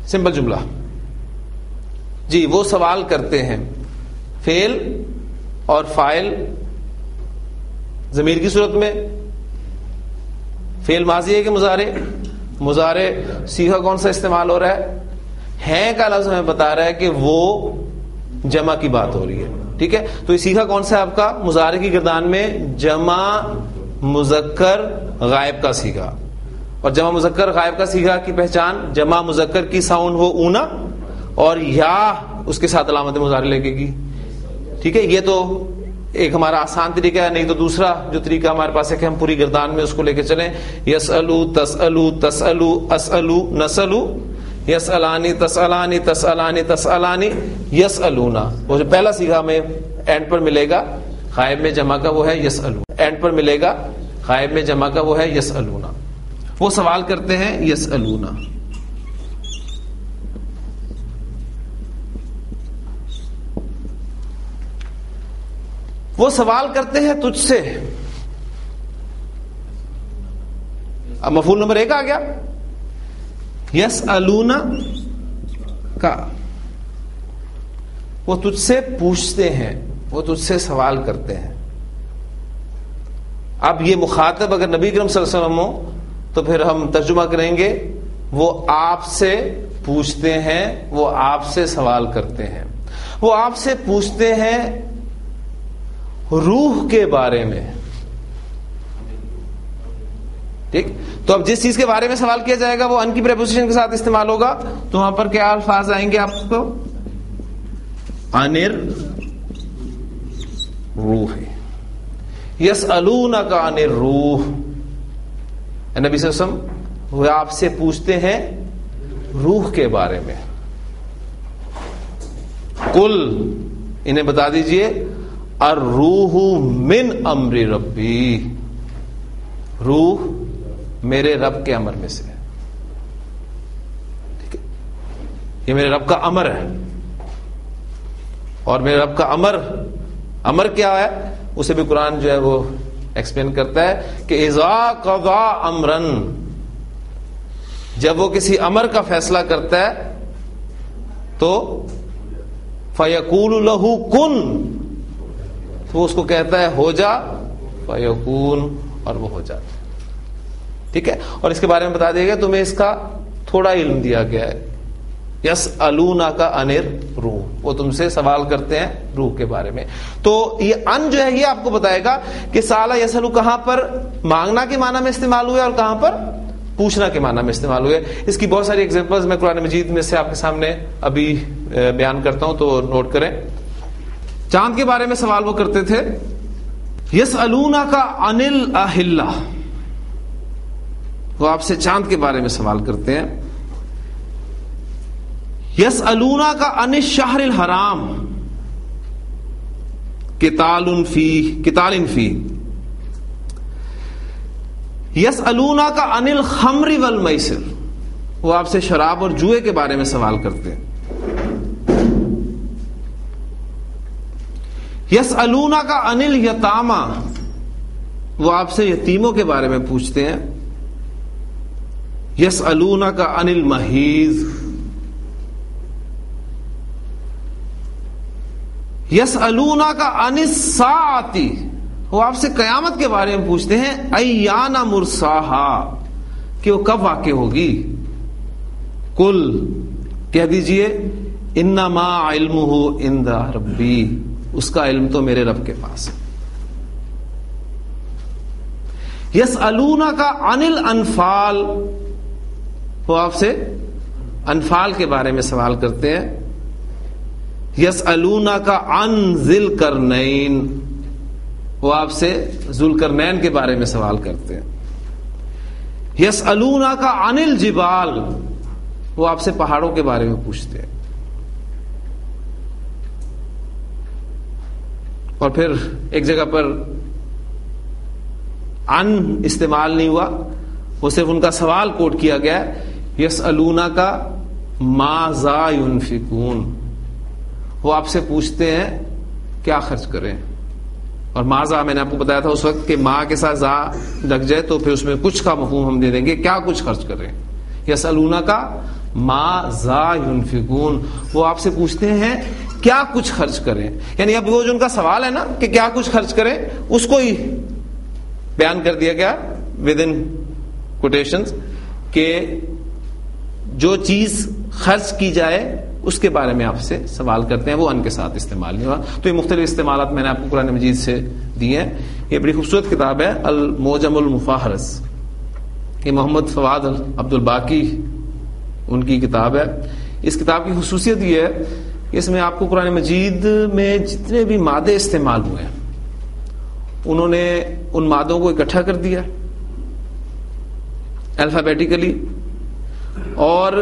سمپل جملہ جی، وہ سوال کرتے ہیں. فعل اور فاعل ضمیر کی صورت میں. فعل ماضی ہے کہ مضارع؟ مضارع. صیغہ کون سا استعمال ہو رہا ہے کا لفظ ہمیں بتا رہا ہے کہ وہ جمع کی بات ہو رہی ہے. ٹھیک ہے، تو یہ صیغہ کون سا ہے آپ کا؟ مضارع کی گردان میں جمع مذکر غائب کا صیغہ. اور جمع مذکر غائب کا صیغہ کی پہچان جمع مذکر کی ساؤنڈ ہو اونا اور یا اس کے ساتھ علامت مضارع لگے گی. ٹھیک ہے، یہ تو ایک ہمارا آسان طریقہ ہے. نہیں تو دوسرا جو طریقہ ہمارے پاس ہے کہ ہم پوری گردان میں اس کو لے کے چلیں. یسألو، تسألو، تسألو، اسألو، نسألو، یسألانی، تسألانی، تسألانی، تسألانی، یسألونا. وہ جو پہلا صیغہ میں اینڈ پر ملے گا غائب میں جمع کا وہ ہے یسألو. اینڈ پر ملے گا غائب میں جمع کا وہ ہے یسألونا. وہ سوال کرتے ہیں یسألونا. وہ سوال کرتے ہیں تجھ سے. اب مفعول نمبر 1 آ گیا یسألونا کا. وہ تجھ سے پوچھتے ہیں، وہ تجھ سے سوال کرتے ہیں. اب یہ مخاطب اگر نبی کریم صلی اللہ علیہ وسلم ہو تو پھر ہم ترجمہ کریں گے وہ آپ سے پوچھتے ہیں، وہ آپ سے سوال کرتے ہیں. وہ آپ سے پوچھتے ہیں روح کے بارے میں. ٹھیک، تو اب جس چیز کے بارے میں سوال کیا جائے گا وہ ان کی پریپوزیشن کے ساتھ استعمال ہوگا. تو وہاں پر کیا الفاظ آئیں گے آپ کو؟ انر روح. یسألونک عن الروح. نبی صلی اللہ علیہ وسلم وہ آپ سے پوچھتے ہیں روح کے بارے میں. قل، انہیں بتا دیجئے الروح من امر ربی. روح میرے رب کے امر میں سے ہے. ٹھیک ہے, یہ میرے رب کا امر ہے. اور میرے رب کا امر کیا ہے اسے بھی قرآن جو ہے وہ ایکسپلین کرتا ہے کہ اذا قضا امرن, جب وہ کسی امر کا فیصلہ کرتا ہے تو فیقول لہ کن, تو وہ اس کو کہتا ہے ہو جا, فیکون, اور وہ ہو جاتا ہے. ٹھیک ہے, اور اس کے بارے میں بتا دیا گیا تمہیں اس کا تھوڑا علم دیا گیا ہے. یسألونک عن الروح, وہ تم سے سوال کرتے ہیں روح کے بارے میں. تو یہ ان جو ہے یہ آپ کو بتائے گا کہ سالہ یسألو کہاں پر مانگنا کے معنی میں استعمال ہوئے اور کہاں پر پوچھنا کے معنی میں استعمال ہوئے. اس کی بہت ساری ایگزامپلز میں قرآن مجید میں سے آپ کے سامنے ابھی بیان کرتا ہوں, تو نوٹ کریں. چاند کے بارے میں سوال وہ کرتے تھے, یسألونک عن الاہلہ, وہ آپ سے چاند کے بارے میں سوال کرتے ہیں. یسألونک عن الشہر الحرام قتال فیہ, یسألونک عن الخمر والمیسر, وہ آپ سے شراب اور جوئے کے بارے میں سوال کرتے ہیں. یسألونک عن الیتامی, وہ آپ سے یتیموں کے بارے میں پوچھتے ہیں. یسألونک عن المحیض, یسألونک عن الساعۃ, وہ آپ سے قیامت کے بارے میں پوچھتے ہیں. ایان مرساہا, کہ وہ کب واقع ہوگی. قل, کہہ دیجئے, انما علمہ عند ربی, اس کا علم تو میرے رب کے پاس ہے. یسألونک عن الانفال, وہ آپ سے انفال کے بارے میں سوال کرتے ہیں. یسألونک عن ذی القرنین, وہ آپ سے ذو القرنین کے بارے میں سوال کرتے ہیں. یسألونک عن الجبال, وہ آپ سے پہاڑوں کے بارے میں پوچھتے ہیں. اور پھر ایک جگہ پر ان استعمال نہیں ہوا, وہ صرف ان کا سوال کوٹ کیا گیا ہے. یسألونک ماذا ينفقون, وہ آپ سے پوچھتے ہیں کیا خرچ کریں. اور ماذا میں نے آپ کو بتایا تھا اس وقت کہ ماں کے ساتھ زا لگ جائے تو پھر اس میں کچھ کا مفہوم ہم دے دیں گے, کیا کچھ خرچ کریں. یسألونک ماذا ينفقون, وہ آپ سے پوچھتے ہیں کیا کچھ خرچ کریں. یعنی اب وہ جو ان کا سوال ہے نا کہ کیا کچھ خرچ کریں, اس کو ہی بیان کر دیا گیا ود ان کوٹیشنز کہ جو چیز خرچ کی جائے اس کے بارے میں آپ سے سوال کرتے ہیں, وہ ان کے ساتھ استعمال نہیں ہوا. تو یہ مختلف استعمالات میں نے آپ کو قرآن مجید سے دیے ہیں. یہ بڑی خوبصورت کتاب ہے المعجم المفاہرس, یہ محمد فواد عبد الباقی ان کی کتاب ہے. اس کتاب کی خصوصیت یہ ہے کہ اس میں آپ کو قرآن مجید میں جتنے بھی مادے استعمال ہوئے ہیں انہوں نے ان مادوں کو اکٹھا کر دیا الفابیٹیکلی, اور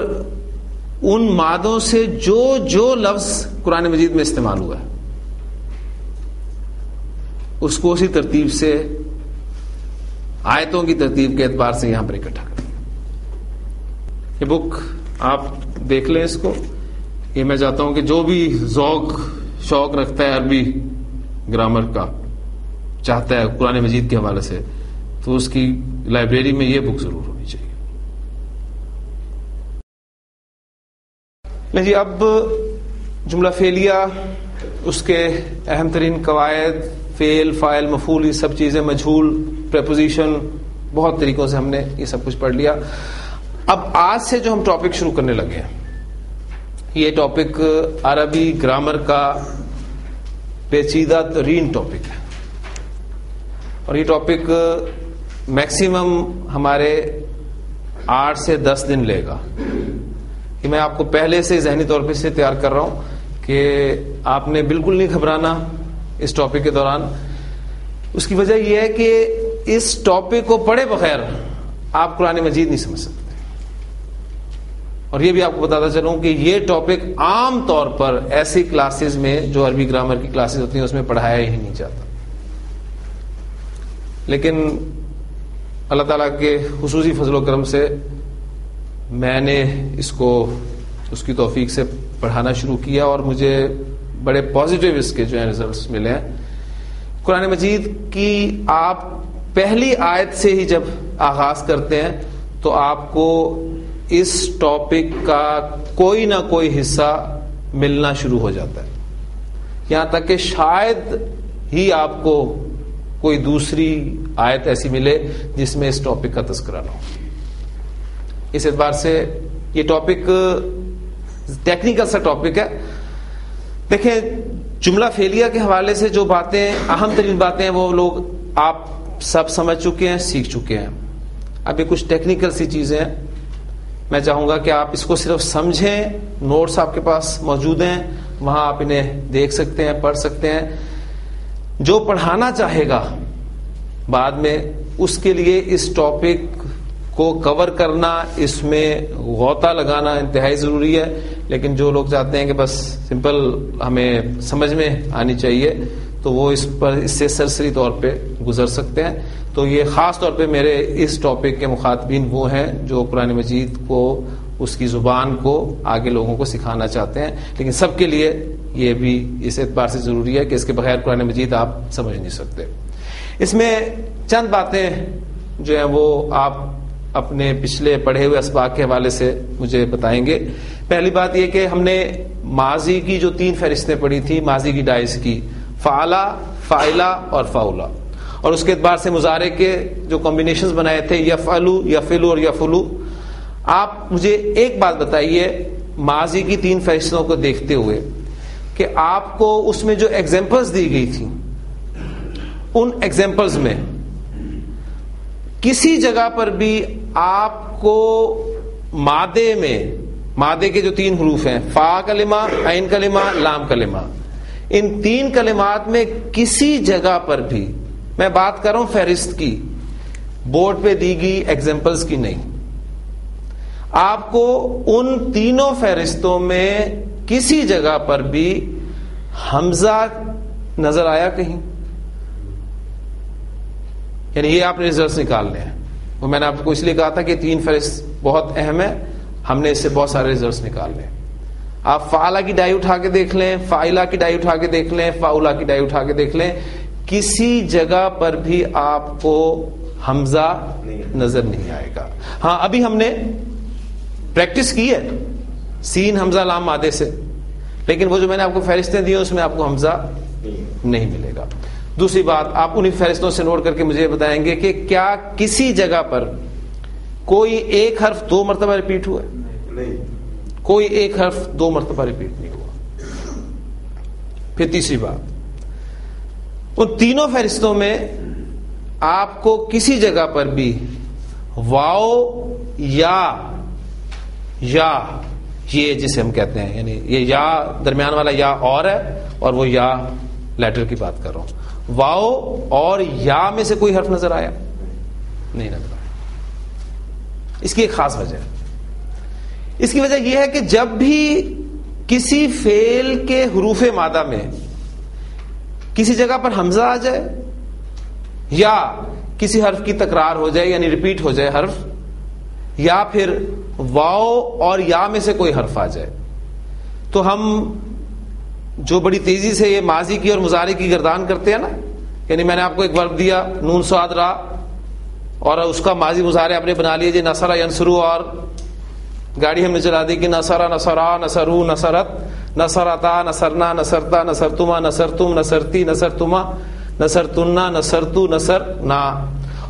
ان مادوں سے جو جو لفظ قرآن مجید میں استعمال ہوا ہے اس کو اسی ترتیب سے آیتوں کی ترتیب کے اعتبار سے یہاں پر اکٹھا کر دیا. یہ بک آپ دیکھ لیں اس کو. یہ میں چاہتا ہوں کہ جو بھی ذوق شوق رکھتا ہے عربی گرامر کا, چاہتا ہے قرآن مجید کے حوالے سے, تو اس کی لائبریری میں یہ بک ضرور ہونی چاہیے. جی, اب جملہ فعلیہ, اس کے اہم ترین قواعد, فعل, فاعل, مفعول, یہ سب چیزیں, مجہول, پریپوزیشن, بہت طریقوں سے ہم نے یہ سب کچھ پڑھ لیا. اب آج سے جو ہم ٹاپک شروع کرنے لگے ہیں, یہ ٹاپک عربی گرامر کا پیچیدہ ترین ٹاپک ہے, اور یہ ٹاپک میکسیمم ہمارے 8 سے 10 دن لے گا. کہ میں آپ کو پہلے سے ذہنی طور پہ سے تیار کر رہا ہوں کہ آپ نے بالکل نہیں گھبرانا اس ٹاپک کے دوران. اس کی وجہ یہ ہے کہ اس ٹاپک کو پڑھے بغیر آپ قرآن مجید نہیں سمجھ سکتے. اور یہ بھی آپ کو بتاتا چلوں کہ یہ ٹاپک عام طور پر ایسی کلاسز میں جو عربی گرامر کی کلاسز ہوتی ہیں اس میں پڑھایا ہی نہیں جاتا. لیکن اللہ تعالیٰ کے خصوصی فضل و کرم سے میں نے اس کو اس کی توفیق سے پڑھانا شروع کیا اور مجھے بڑے پازیٹیو اس کے جو ہیں ریزلٹس ملے ہیں. قرآن مجید کی آپ پہلی آیت سے ہی جب آغاز کرتے ہیں تو آپ کو اس ٹاپک کا کوئی نہ کوئی حصہ ملنا شروع ہو جاتا ہے, یہاں تک کہ شاید ہی آپ کو کوئی دوسری آیت ایسی ملے جس میں اس ٹاپک کا تذکرہ نہ ہو. اس اعتبار سے یہ ٹاپک ٹیکنیکل سا ٹاپک ہے. دیکھیں, جملہ فعلیہ کے حوالے سے جو باتیں اہم ترین باتیں ہیں وہ لوگ آپ سب سمجھ چکے ہیں, سیکھ چکے ہیں. ابھی کچھ ٹیکنیکل سی چیزیں ہیں, میں چاہوں گا کہ آپ اس کو صرف سمجھیں. نوٹس آپ کے پاس موجود ہیں, وہاں آپ انہیں دیکھ سکتے ہیں, پڑھ سکتے ہیں. جو پڑھانا چاہے گا بعد میں اس کے لیے اس ٹاپک کو کور کرنا, اس میں غوطہ لگانا انتہائی ضروری ہے. لیکن جو لوگ چاہتے ہیں کہ بس سمپل ہمیں سمجھ میں آنی چاہیے تو وہ اس سے سرسری طور پہ گزر سکتے ہیں. تو یہ خاص طور پہ میرے اس ٹاپک کے مخاطبین وہ ہیں جو قرآن مجید کو, اس کی زبان کو آگے لوگوں کو سکھانا چاہتے ہیں. لیکن سب کے لیے یہ بھی اس اعتبار سے ضروری ہے کہ اس کے بغیر قرآن مجید آپ سمجھ نہیں سکتے. اس میں چند باتیں جو ہیں وہ آپ اپنے پچھلے پڑھے ہوئے اسباق کے حوالے سے مجھے بتائیں گے. پہلی بات یہ کہ ہم نے ماضی کی جو 3 فہرستیں پڑھی تھی, ماضی کی ڈائز کی, فعلا, فاعلا اور فاولا, اور اس کے اعتبار سے مضارع کے جو کمبینیشنز بنائے تھے یفعلو, یفعلو اور یفعلو. آپ مجھے ایک بات بتائیے ماضی کی 3 فہرستوں کو دیکھتے ہوئے کہ آپ کو اس میں جو ایگزامپلز دی گئی تھی ان ایگزامپلز میں کسی جگہ پر بھی آپ کو مادے میں, مادے کے جو 3 حروف ہیں فا کلمہ, عین کلمہ, لام کلمہ, ان 3 کلمات میں کسی جگہ پر بھی, میں بات کر رہا ہوں فہرست کی, بورڈ پہ دی گئی ایگزامپلز کی نہیں, آپ کو ان تینوں فہرستوں میں کسی جگہ پر بھی حمزہ نظر آیا کہیں؟ یعنی یہ آپ نے ریزلٹس نکالنے ہیں. وہ میں نے آپ کو اس لیے کہا تھا کہ 3 فہرست بہت اہم ہے, ہم نے اس سے بہت سارے ریزلٹس نکالنے ہیں. آپ فعلا کی ڈائی اٹھا کے دیکھ لیں, فاعلا کی ڈائی اٹھا کے دیکھ لیں, فاولا کی ڈائی اٹھا کے دیکھ لیں, کسی جگہ پر بھی آپ کو حمزہ نظر نہیں آئے گا. ہاں ابھی ہم نے پریکٹس کی ہے سین حمزہ لام مادے سے, لیکن وہ جو میں نے آپ کو فہرستیں دی ہیں اس میں آپ کو حمزہ نہیں ملے گا. دوسری بات, آپ انہی فہرستوں سے نوٹ کر کے مجھے بتائیں گے کہ کیا کسی جگہ پر کوئی ایک حرف 2 مرتبہ ریپیٹ ہوا ہے؟ کوئی ایک حرف 2 مرتبہ ریپیٹ نہیں ہوا. پھر تیسری بات, ان تینوں فہرستوں میں آپ کو کسی جگہ پر بھی واو یا یہ جسے ہم کہتے ہیں, یعنی یہ یا درمیان والا یا اور ہے, اور وہ یا لیٹر کی بات کر رہا ہوں, واو اور یا میں سے کوئی حرف نظر آیا نہیں نظر آیا. اس کی ایک خاص وجہ ہے. اس کی وجہ یہ ہے کہ جب بھی کسی فعل کے حروف مادہ میں کسی جگہ پر حمزہ آ جائے یا کسی حرف کی تکرار ہو جائے یعنی ریپیٹ ہو جائے حرف, یا پھر واو اور یا میں سے کوئی حرف آ جائے, تو ہم جو بڑی تیزی سے یہ ماضی کی اور مضارع کی گردان کرتے ہیں نا, یعنی میں نے آپ کو ایک ورب دیا نون صاد را, اور اس کا ماضی مضارع آپ نے بنا لیا جی نصرہ ینصرو, اور گاڑی ہم نے چلا دی کہ نصرہ نصرا نصرو نصرت نصرتا نصرنا نصرتا نصرتما نصرتم نصرتی نصرتما نصرتنا نصرتو نصرنا,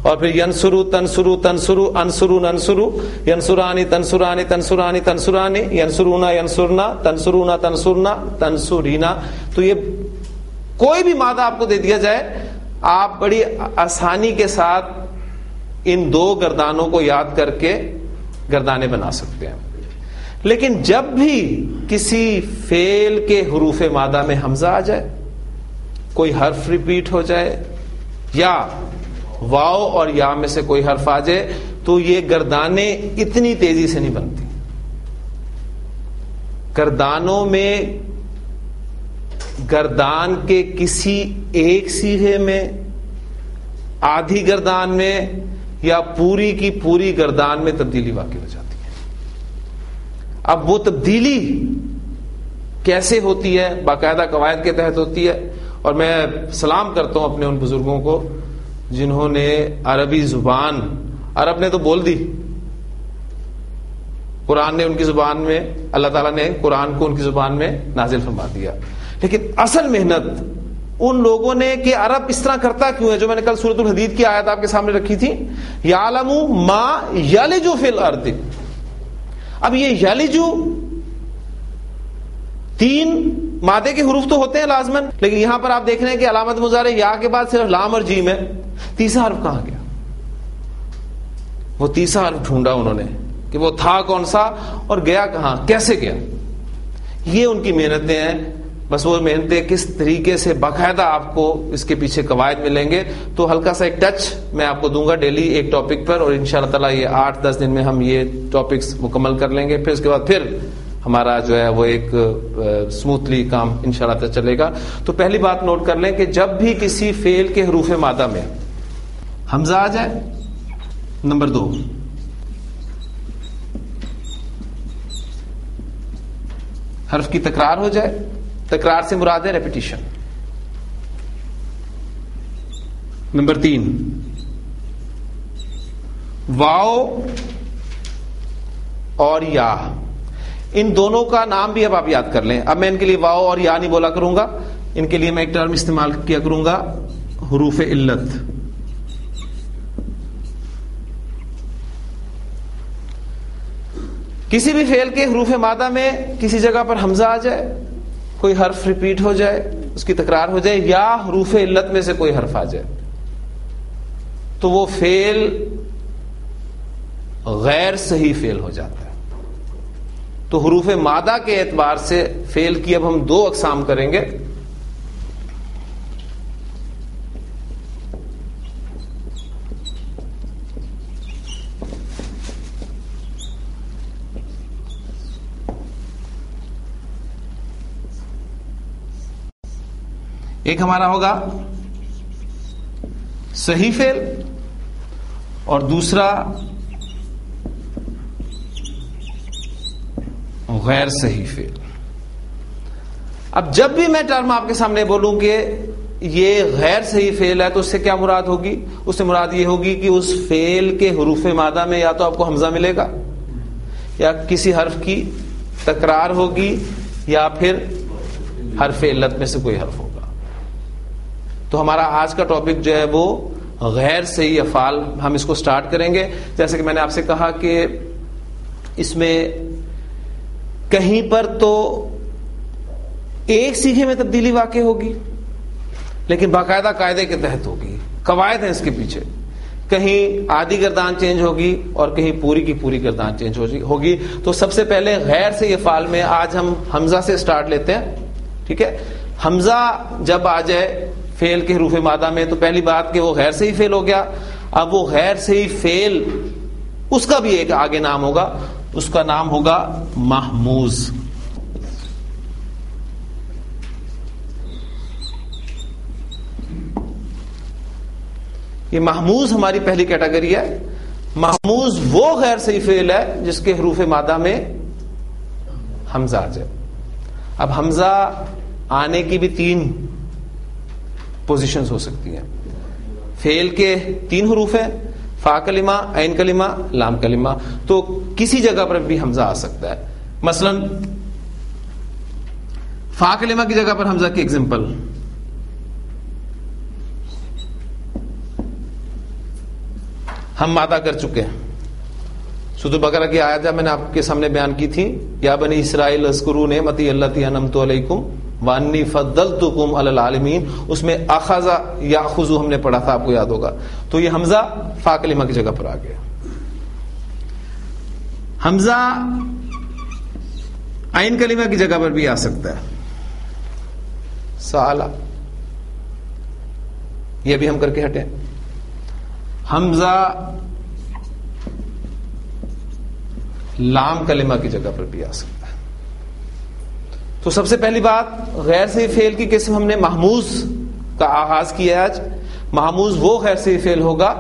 اور پھر ینصرو تنصرو تنصرو انصرو ننصرو ینصرانی تنصرانی تنصرانی تنصرانی ینصرونا ینصرنا تنصرونا تنصرنا تنصرینا. تو یہ کوئی بھی مادہ آپ کو دے دیا جائے آپ بڑی آسانی کے ساتھ ان 2 گردانوں کو یاد کر کے گردانے بنا سکتے ہیں. لیکن جب بھی کسی فعل کے حروف مادہ میں حمزہ آ جائے, کوئی حرف ریپیٹ ہو جائے, یا واو اور یا میں سے کوئی حرف آ جائے, تو یہ گردانیں اتنی تیزی سے نہیں بنتی. گردانوں میں گردان کے کسی ایک سیغے میں, آدھی گردان میں, یا پوری کی پوری گردان میں تبدیلی واقع ہو جاتی ہے. اب وہ تبدیلی کیسے ہوتی ہے؟ باقاعدہ قواعد کے تحت ہوتی ہے. اور میں سلام کرتا ہوں اپنے ان بزرگوں کو جنہوں نے عربی زبان، عرب نے تو بول دی، قرآن نے ان کی زبان میں، اللہ تعالیٰ نے قرآن کو ان کی زبان میں نازل فرما دیا، لیکن اصل محنت ان لوگوں نے کہ عرب اس طرح کرتا کیوں ہے، جو میں نے کل سورۃ الحدید کی آیت آپ کے سامنے رکھی تھی، یعلم ما یلج فی الارض. اب یہ یلج 3 مادے کے حروف تو ہوتے ہیں لازمن، لیکن یہاں پر آپ دیکھ رہے ہیں کہ علامت مضارع یا کے بعد صرف لام اور جیم ہے. تیسرا حرف کہاں گیا؟ وہ تیسرا حرف ڈھونڈا انہوں نے کہ وہ تھا کون سا اور گیا کہاں، کیسے گیا. یہ ان کی محنتیں ہیں. بس وہ محنتیں کس طریقے سے باقاعدہ آپ کو اس کے پیچھے قواعد ملیں گے. تو ہلکا سا ایک ٹچ میں آپ کو دوں گا ڈیلی ایک ٹاپک پر، اور انشاءاللہ تعالیٰ یہ 8-10 دن میں ہم یہ ٹاپکس مکمل کر لیں گے. پھر اس کے بعد پھر ہمارا جو ہے وہ ایک سموتھلی کام انشاءاللہ تعالیٰ چلے گا. تو پہلی بات نوٹ کر لیں کہ جب بھی کسی فعل کے حروف مادہ میں حمزہ آ جائے، نمبر 2 حرف کی تکرار ہو جائے، تکرار سے مراد ہے ریپیٹیشن. نمبر 3 واو اور یا، ان دونوں کا نام بھی اب آپ یاد کر لیں. اب میں ان کے لیے واو اور یا نہیں بولا کروں گا، ان کے لیے میں ایک ٹرم استعمال کیا کروں گا، حروف علت. کسی بھی فعل کے حروف مادہ میں کسی جگہ پر حمزہ آ جائے، کوئی حرف ریپیٹ ہو جائے، اس کی تکرار ہو جائے، یا حروف علت میں سے کوئی حرف آ جائے، تو وہ فعل غیر صحیح فعل ہو جاتا ہے. تو حروف مادہ کے اعتبار سے فعل کی اب ہم 2 اقسام کریں گے. ایک ہمارا ہوگا صحیح فعل اور دوسرا غیر صحیح فعل. اب جب بھی میں ٹرم آپ کے سامنے بولوں کہ یہ غیر صحیح فعل ہے تو اس سے کیا مراد ہوگی؟ اس سے مراد یہ ہوگی کہ اس فعل کے حروف مادہ میں یا تو آپ کو حمزہ ملے گا، یا کسی حرف کی تکرار ہوگی، یا پھر حرف علت میں سے کوئی حرف ہوگا. تو ہمارا آج کا ٹاپک جو ہے وہ غیر صحیح افعال، ہم اس کو سٹارٹ کریں گے. جیسے کہ میں نے آپ سے کہا کہ اس میں کہیں پر تو ایک صیغے میں تبدیلی واقع ہوگی، لیکن باقاعدہ قاعدے کے تحت ہوگی، قواعد ہیں اس کے پیچھے. کہیں آدھی گردان چینج ہوگی اور کہیں پوری کی پوری گردان چینج ہوگی. تو سب سے پہلے غیر صحیح افعال میں آج ہم حمزہ سے سٹارٹ لیتے ہیں. ٹھیک ہے، حمزہ جب آ جائے فعل کے حروف مادہ میں تو پہلی بات کہ وہ غیر صحیح فعل ہو گیا. اب وہ غیر صحیح فعل اس کا بھی ایک آگے نام ہوگا، اس کا نام ہوگا محموز. یہ محموز ہماری پہلی کیٹیگری ہے. محموز وہ غیر صحیح فعل ہے جس کے حروف مادہ میں حمزہ آ جائے. اب حمزہ آنے کی بھی 3 پوزیشنز ہو سکتی ہیں. فعل کے 3 حروف ہیں، فا کلمہ، عین کلمہ، لام کلمہ. تو کسی جگہ پر بھی حمزہ آ سکتا ہے. مثلا فا کلمہ کی جگہ پر حمزہ کی ایگزامپل، ہم مادہ کر چکے ہیں. سورۃ البقرہ کی آیت جب میں نے آپ کے سامنے بیان کی تھی، یا بنی اسرائیل اذکروا نعمتی التی انعمت علیکم وانی فضلتکم علی العالمین، اس میں اخذ یاخذ ہم نے پڑھا تھا، آپ کو یاد ہوگا. تو یہ حمزہ فا کلمہ کی جگہ پر آ گیا. حمزہ عین کلمہ کی جگہ پر بھی آ سکتا ہے. سالہ، یہ بھی ہم کر کے ہٹے. حمزہ لام کلمہ کی جگہ پر بھی آ سکتا ہے. تو سب سے پہلی بات، غیر صحیح فعل کی قسم ہم نے محموز کا آغاز کیا ہے آج. محموز وہ غیر صحیح فعل ہوگا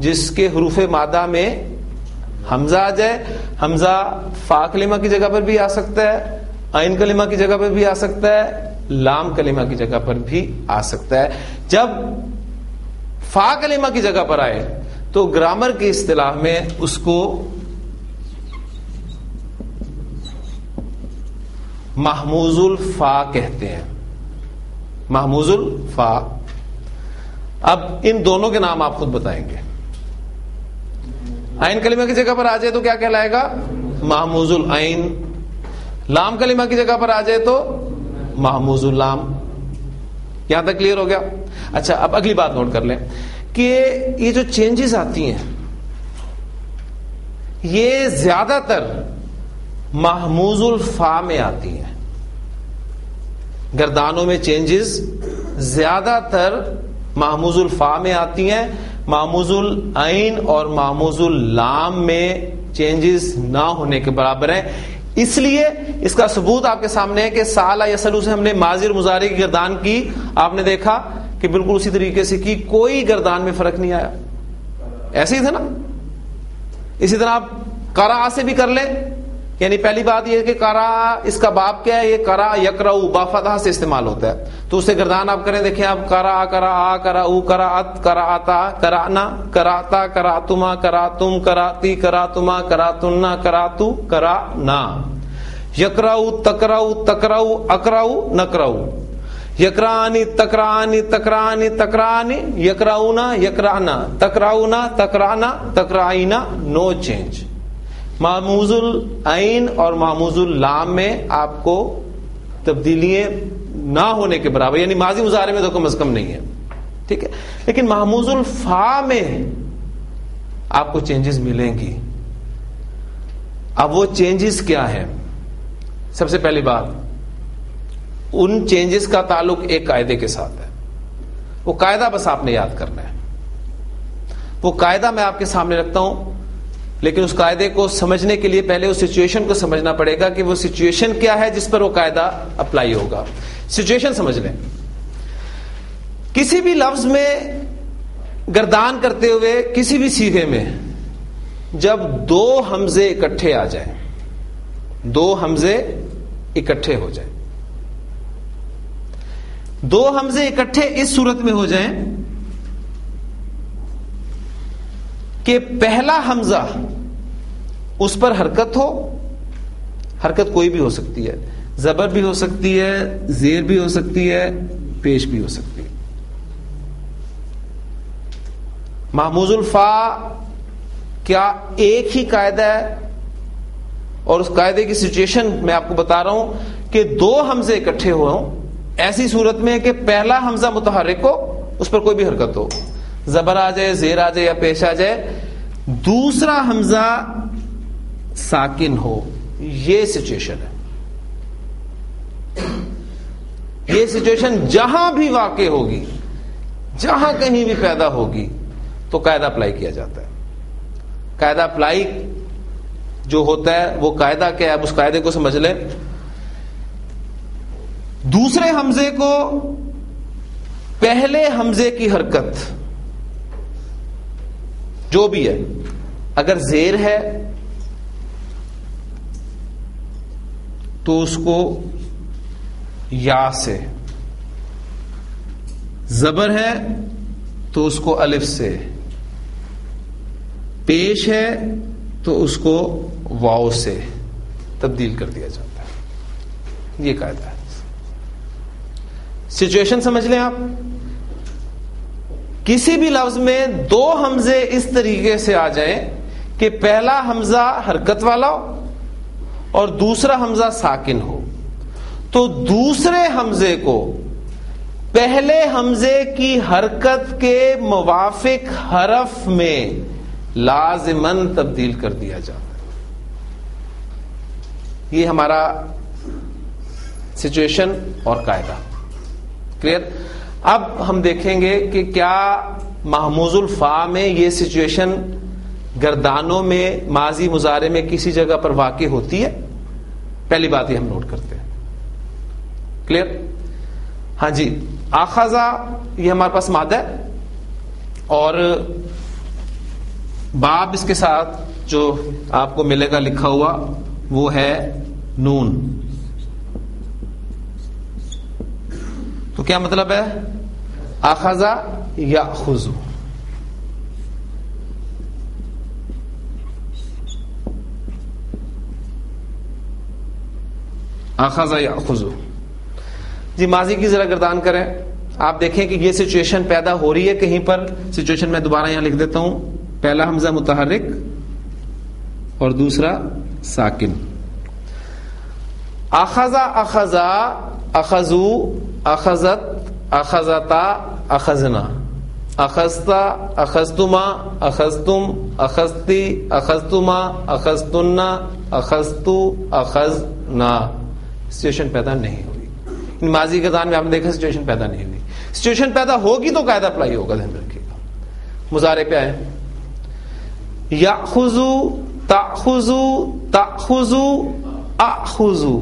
جس کے حروف مادہ میں حمزہ آ جائے. حمزہ فا کلمہ کی جگہ پر بھی آ سکتا ہے, عین کلمہ کی جگہ پر بھی آ سکتا ہے, لام کلمہ کی جگہ پر بھی آ سکتا ہے. جب فا کلمہ کی جگہ پر آئے تو گرامر کی اصطلاح میں اس کو محموز الفا کہتے ہیں. محموز الفا. اب ان دونوں کے نام آپ خود بتائیں گے. عین کلمہ کی جگہ پر آ جائے تو کیا کہلائے گا؟ محموز العین. لام کلمہ کی جگہ پر آ جائے تو محموز اللام. یہاں تک کلیئر ہو گیا؟ اچھا, اب اگلی بات نوٹ کر لیں کہ یہ جو چینجز آتی ہیں یہ زیادہ تر محموز الفا میں آتی ہیں. گردانوں میں چینجز زیادہ تر محموز الفا میں آتی ہیں. محموز العین اور محموز اللام میں چینجز نہ ہونے کے برابر ہیں. اس لیے اس کا ثبوت آپ کے سامنے ہے کہ سالہ یسلو سے ہم نے ماضی اور مضارع کی گردان کی, آپ نے دیکھا کہ بالکل اسی طریقے سے کی, کوئی گردان میں فرق نہیں آیا. ایسے ہی تھا نا. اسی طرح آپ قرأ سے بھی کر لیں. یعنی پہلی بات یہ ہے کہ قرأ اس کا باب کیا ہے؟ یہ قرأ یقرأ با فتح سے استعمال ہوتا ہے. تو اس سے گردان آپ کریں, دیکھیں آپ قرأ قرأ قرأ قرأت قرأتا قرأنا قرأتا قرأتما قرأتم قرأتی قرأتما قرأتنا قرأتو قرأنا. یقرأ تقرأ تقرأ اقرأ نقرأ. یقرأنی تقرأنی تقرأنی تقرأنی یقرأونا یقرأنا تقرأونا تقرأنا تقرأینا. نو چینج. محموز العین اور محموز اللام میں آپ کو تبدیلیاں نہ ہونے کے برابر, یعنی ماضی مضارع میں تو کم از کم نہیں ہے, ٹھیک ہے. لیکن محموز الفا میں آپ کو چینجز ملیں گی. اب وہ چینجز کیا ہے؟ سب سے پہلی بات, ان چینجز کا تعلق ایک قاعدے کے ساتھ ہے. وہ قاعدہ بس آپ نے یاد کرنا ہے. وہ قاعدہ میں آپ کے سامنے رکھتا ہوں, لیکن اس قاعدے کو سمجھنے کے لیے پہلے اس سچویشن کو سمجھنا پڑے گا کہ وہ سچویشن کیا ہے جس پر وہ قاعدہ اپلائی ہوگا. سچویشن سمجھ لیں. کسی بھی لفظ میں گردان کرتے ہوئے کسی بھی صیغے میں جب دو حمزے اکٹھے آ جائیں, دو حمزے اکٹھے ہو جائیں, دو حمزے اکٹھے اس صورت میں ہو جائیں کہ پہلا حمزہ اس پر حرکت ہو. حرکت کوئی بھی ہو سکتی ہے, زبر بھی ہو سکتی ہے, زیر بھی ہو سکتی ہے, پیش بھی ہو سکتی ہے. محموز الفا کیا ایک ہی قاعدہ ہے, اور اس قاعدے کی سچویشن میں آپ کو بتا رہا ہوں کہ دو حمزے اکٹھے ہوں ایسی صورت میں کہ پہلا حمزہ متحرک ہو, اس پر کوئی بھی حرکت ہو, زبر آ جائے, زیر آ جائے یا پیش آ جائے, دوسرا حمزہ ساکن ہو. یہ سچویشن ہے. یہ سچویشن جہاں بھی واقع ہوگی, جہاں کہیں بھی پیدا ہوگی تو قاعدہ اپلائی کیا جاتا ہے. قاعدہ اپلائی جو ہوتا ہے وہ قاعدہ کیا ہے, اب اس قاعدے کو سمجھ لیں. دوسرے حمزے کو پہلے حمزے کی حرکت جو بھی ہے, اگر زیر ہے تو اس کو یا سے, زبر ہے تو اس کو الف سے, پیش ہے تو اس کو واو سے تبدیل کر دیا جاتا ہے. یہ قاعدہ ہے. سچویشن سمجھ لیں آپ. کسی بھی لفظ میں دو حمزے اس طریقے سے آ جائیں کہ پہلا حمزہ حرکت والا ہو اور دوسرا حمزہ ساکن ہو, تو دوسرے حمزے کو پہلے حمزے کی حرکت کے موافق حرف میں لازماً تبدیل کر دیا جاتا ہے. یہ ہمارا سچویشن اور قاعدہ. کلیئر؟ اب ہم دیکھیں گے کہ کیا محموز الفا میں یہ سچویشن گردانوں میں ماضی مضارع میں کسی جگہ پر واقع ہوتی ہے. پہلی بات یہ ہم نوٹ کرتے ہیں. کلیئر؟ ہاں جی. آخذہ یہ ہمارے پاس مادہ ہے, اور باب اس کے ساتھ جو آپ کو ملے گا لکھا ہوا وہ ہے نون. تو کیا مطلب ہے؟ اخذ یاخذ. اخذ یاخذ. جی ماضی کی ذرا گردان کریں. آپ دیکھیں کہ یہ سچویشن پیدا ہو رہی ہے کہیں پر. سچویشن میں دوبارہ یہاں لکھ دیتا ہوں. پہلا حمزہ متحرک اور دوسرا ساکن. اخذ اخذا اخذو اخذت اخذتا اخذنا اخذتا اخذتما اخذتم اخذتی اخذتما اخذتن اخذتو اخذنا. سچویشن پیدا نہیں ہوئی. ماضی کے دان میں آپ نے دیکھا سچویشن پیدا نہیں ہوئی. سچویشن پیدا ہوگی تو قاعدہ اپلائی ہوگا. ذہن رکھیے گا. مضارع پہ آئے. یاخذو تاخذو تاخذو اخذو.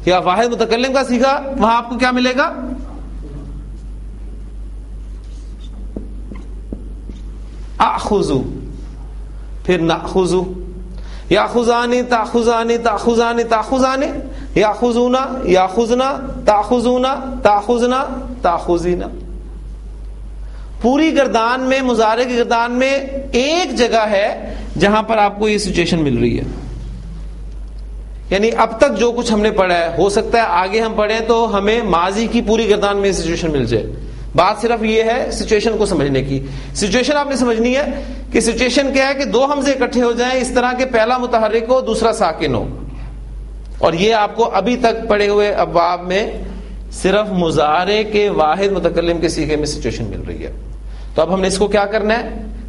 یا واحد متکلم کا سیکھا, وہاں آپ کو کیا ملے گا؟ اخذو. پھر ناخذو. یاخذانی تاخذانی تاخذانی تاخذانی. یاخذونا یاخذنا تاخذونا تاخذنا تاخذینا. پوری گردان میں, مضارع کی گردان میں ایک جگہ ہے جہاں پر آپ کو یہ سچویشن مل رہی ہے. یعنی اب تک جو کچھ ہم نے پڑھا ہے, ہو سکتا ہے آگے ہم پڑھیں تو ہمیں ماضی کی پوری گردان میں سچویشن مل جائے. بات صرف یہ ہے سچویشن کو سمجھنے کی. سچویشن آپ نے سمجھنی ہے کہ سچویشن کیا ہے کہ دو حمزے اکٹھے ہو جائیں اس طرح کہ پہلا متحرک ہو دوسرا ساکن ہو. اور یہ آپ کو ابھی تک پڑھے ہوئے ابواب میں صرف مضارع کے واحد متکلم کے صیغے میں سچویشن مل رہی ہے. تو اب ہم نے اس کو کیا کرنا ہے؟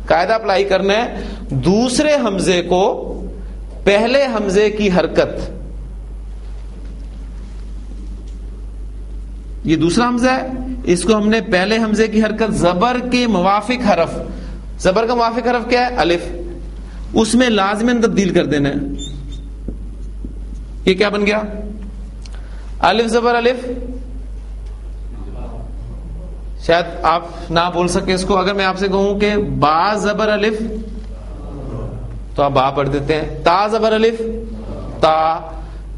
قاعدہ اپلائی کرنا ہے. دوسرے حمزے کو پہلے حمزے کی حرکت, یہ دوسرا حمزہ ہے, اس کو ہم نے پہلے حمزے کی حرکت زبر کے موافق حرف, زبر کا موافق حرف کیا ہے؟ الف, اس میں لازماً تبدیل کر دینا ہے. یہ کیا بن گیا؟ الف زبر الف. شاید آپ نہ بول سکے اس کو. اگر میں آپ سے کہوں کہ با زبر الف تو آپ با پڑھ دیتے ہیں. تا زبر الف تا,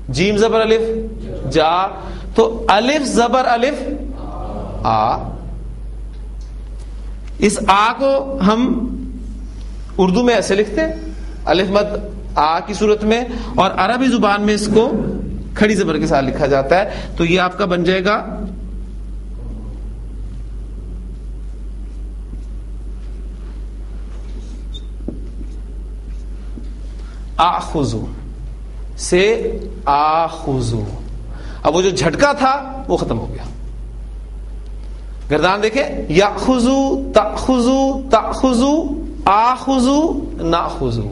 جیم زبر الف جا, تو الف زبر الف آ. اس آ کو ہم اردو میں ایسے لکھتے ہیں الف مد آ کی صورت میں, اور عربی زبان میں اس کو کھڑی زبر کے ساتھ لکھا جاتا ہے. تو یہ آپ کا بن جائے گا آخذو سے آخذو. اب وہ جو جھٹکا تھا وہ ختم ہو گیا. گردان دیکھیں, یاخذو تاخذو تاخذو آخذو ناخذو.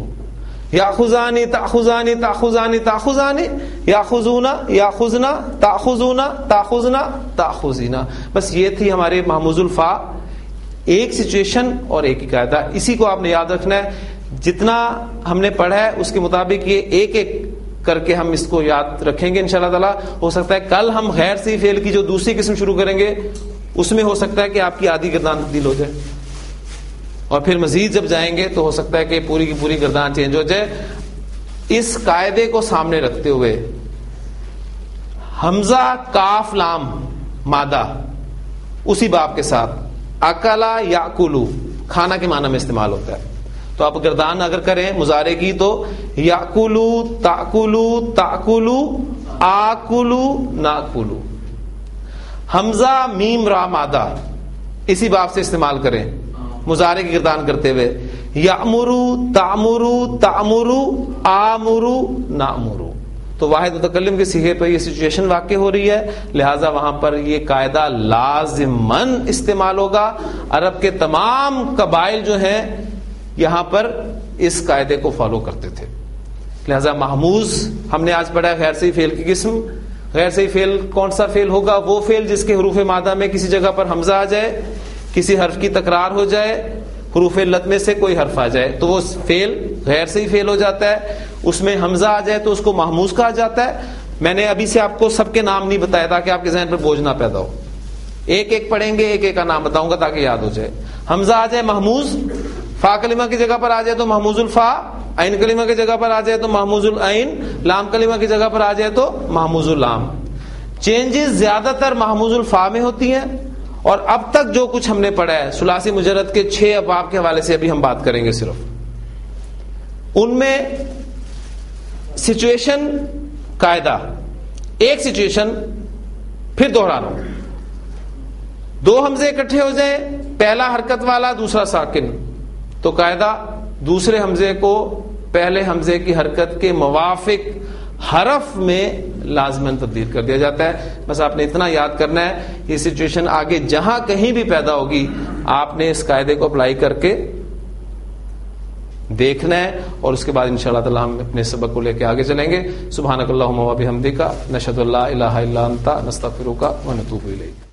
یاخذانی تاخذانی تاخذانی تاخذانی. یاخذونا یاخذنا تاخذونا تاخذنا تاخذینا. بس یہ تھی ہمارے محموز الفا. ایک سچویشن اور ایک ہی قاعدہ. اسی کو آپ نے یاد رکھنا ہے. جتنا ہم نے پڑھا ہے اس کے مطابق یہ ایک ایک کر کے ہم اس کو یاد رکھیں گے انشاءاللہ تعالی. ہو سکتا ہے کل ہم غیر صحیح فعل کی جو دوسری قسم شروع کریں گے اس میں ہو سکتا ہے کہ آپ کی آدھی گردان تبدیل ہو جائے, اور پھر مزید جب جائیں گے تو ہو سکتا ہے کہ پوری کی پوری گردان چینج ہو جائے. اس قاعدے کو سامنے رکھتے ہوئے حمزہ کاف لام مادہ اسی باب کے ساتھ اکلا یاکلو کھانا کے معنی میں استعمال ہوتا ہے. تو آپ گردان اگر کریں مضارع کی تو یاکلو تاکلو تاکلو آکلو ناکلو. حمزہ میم را مادہ اسی باب سے استعمال کریں مضارع کی گردان کرتے ہوئے. یامرو تامرو تامرو آمرو نامرو. تو واحد متکلم کے صیغے پر یہ سچویشن واقع ہو رہی ہے, لہذا وہاں پر یہ قاعدہ لازماً استعمال ہوگا. عرب کے تمام قبائل جو ہیں یہاں پر اس قاعدے کو فالو کرتے تھے. لہذا محموز ہم نے آج پڑھا ہے غیر صحیح فعل کی قسم. غیر صحیح فعل کون سا فعل ہوگا؟ وہ فعل جس کے حروف مادہ میں کسی جگہ پر حمزہ آ جائے, کسی حرف کی تکرار ہو جائے, حروف علت میں سے کوئی حرف آ جائے تو وہ فعل غیر صحیح فعل ہو جاتا ہے. اس میں حمزہ آ جائے تو اس کو محموز کہا جاتا ہے. میں نے ابھی سے آپ کو سب کے نام نہیں بتایا تاکہ آپ کے ذہن پر بوجھ نہ پیدا ہو. ایک ایک پڑھیں گے, ایک ایک کا نام بتاؤں گا تاکہ یاد ہو جائے. حمزہ آ جائے محموز, فا کلمہ کی جگہ پر آ جائے تو محموز الفا، عین کلمہ کی جگہ پر آ جائے تو محموز العین، لام کلمہ کی جگہ پر آ جائے تو محموز اللام. چینجز زیادہ تر محموز الفا میں ہوتی ہیں. اور اب تک جو کچھ ہم نے پڑھا ہے ثلاثی مجرد کے 6 ابواب کے حوالے سے ابھی ہم بات کریں گے صرف، ان میں سچویشن قاعدہ، ایک سچویشن پھر دوہرا رہا ہوں، 2 حمزے اکٹھے ہو جائیں، پہلا حرکت والا دوسرا ساکن، تو قاعدہ دوسرے حمزے کو پہلے حمزے کی حرکت کے موافق حرف میں لازماً تبدیل کر دیا جاتا ہے. بس آپ نے اتنا یاد کرنا ہے. یہ سچویشن آگے جہاں کہیں بھی پیدا ہوگی آپ نے اس قاعدے کو اپلائی کر کے دیکھنا ہے، اور اس کے بعد انشاءاللہ تعالی ہم اپنے سبق کو لے کے آگے چلیں گے. سبحانک اللہم و بحمدک، نشہد ان لا الہ الا انت، نستغفرک و نتوب الیک.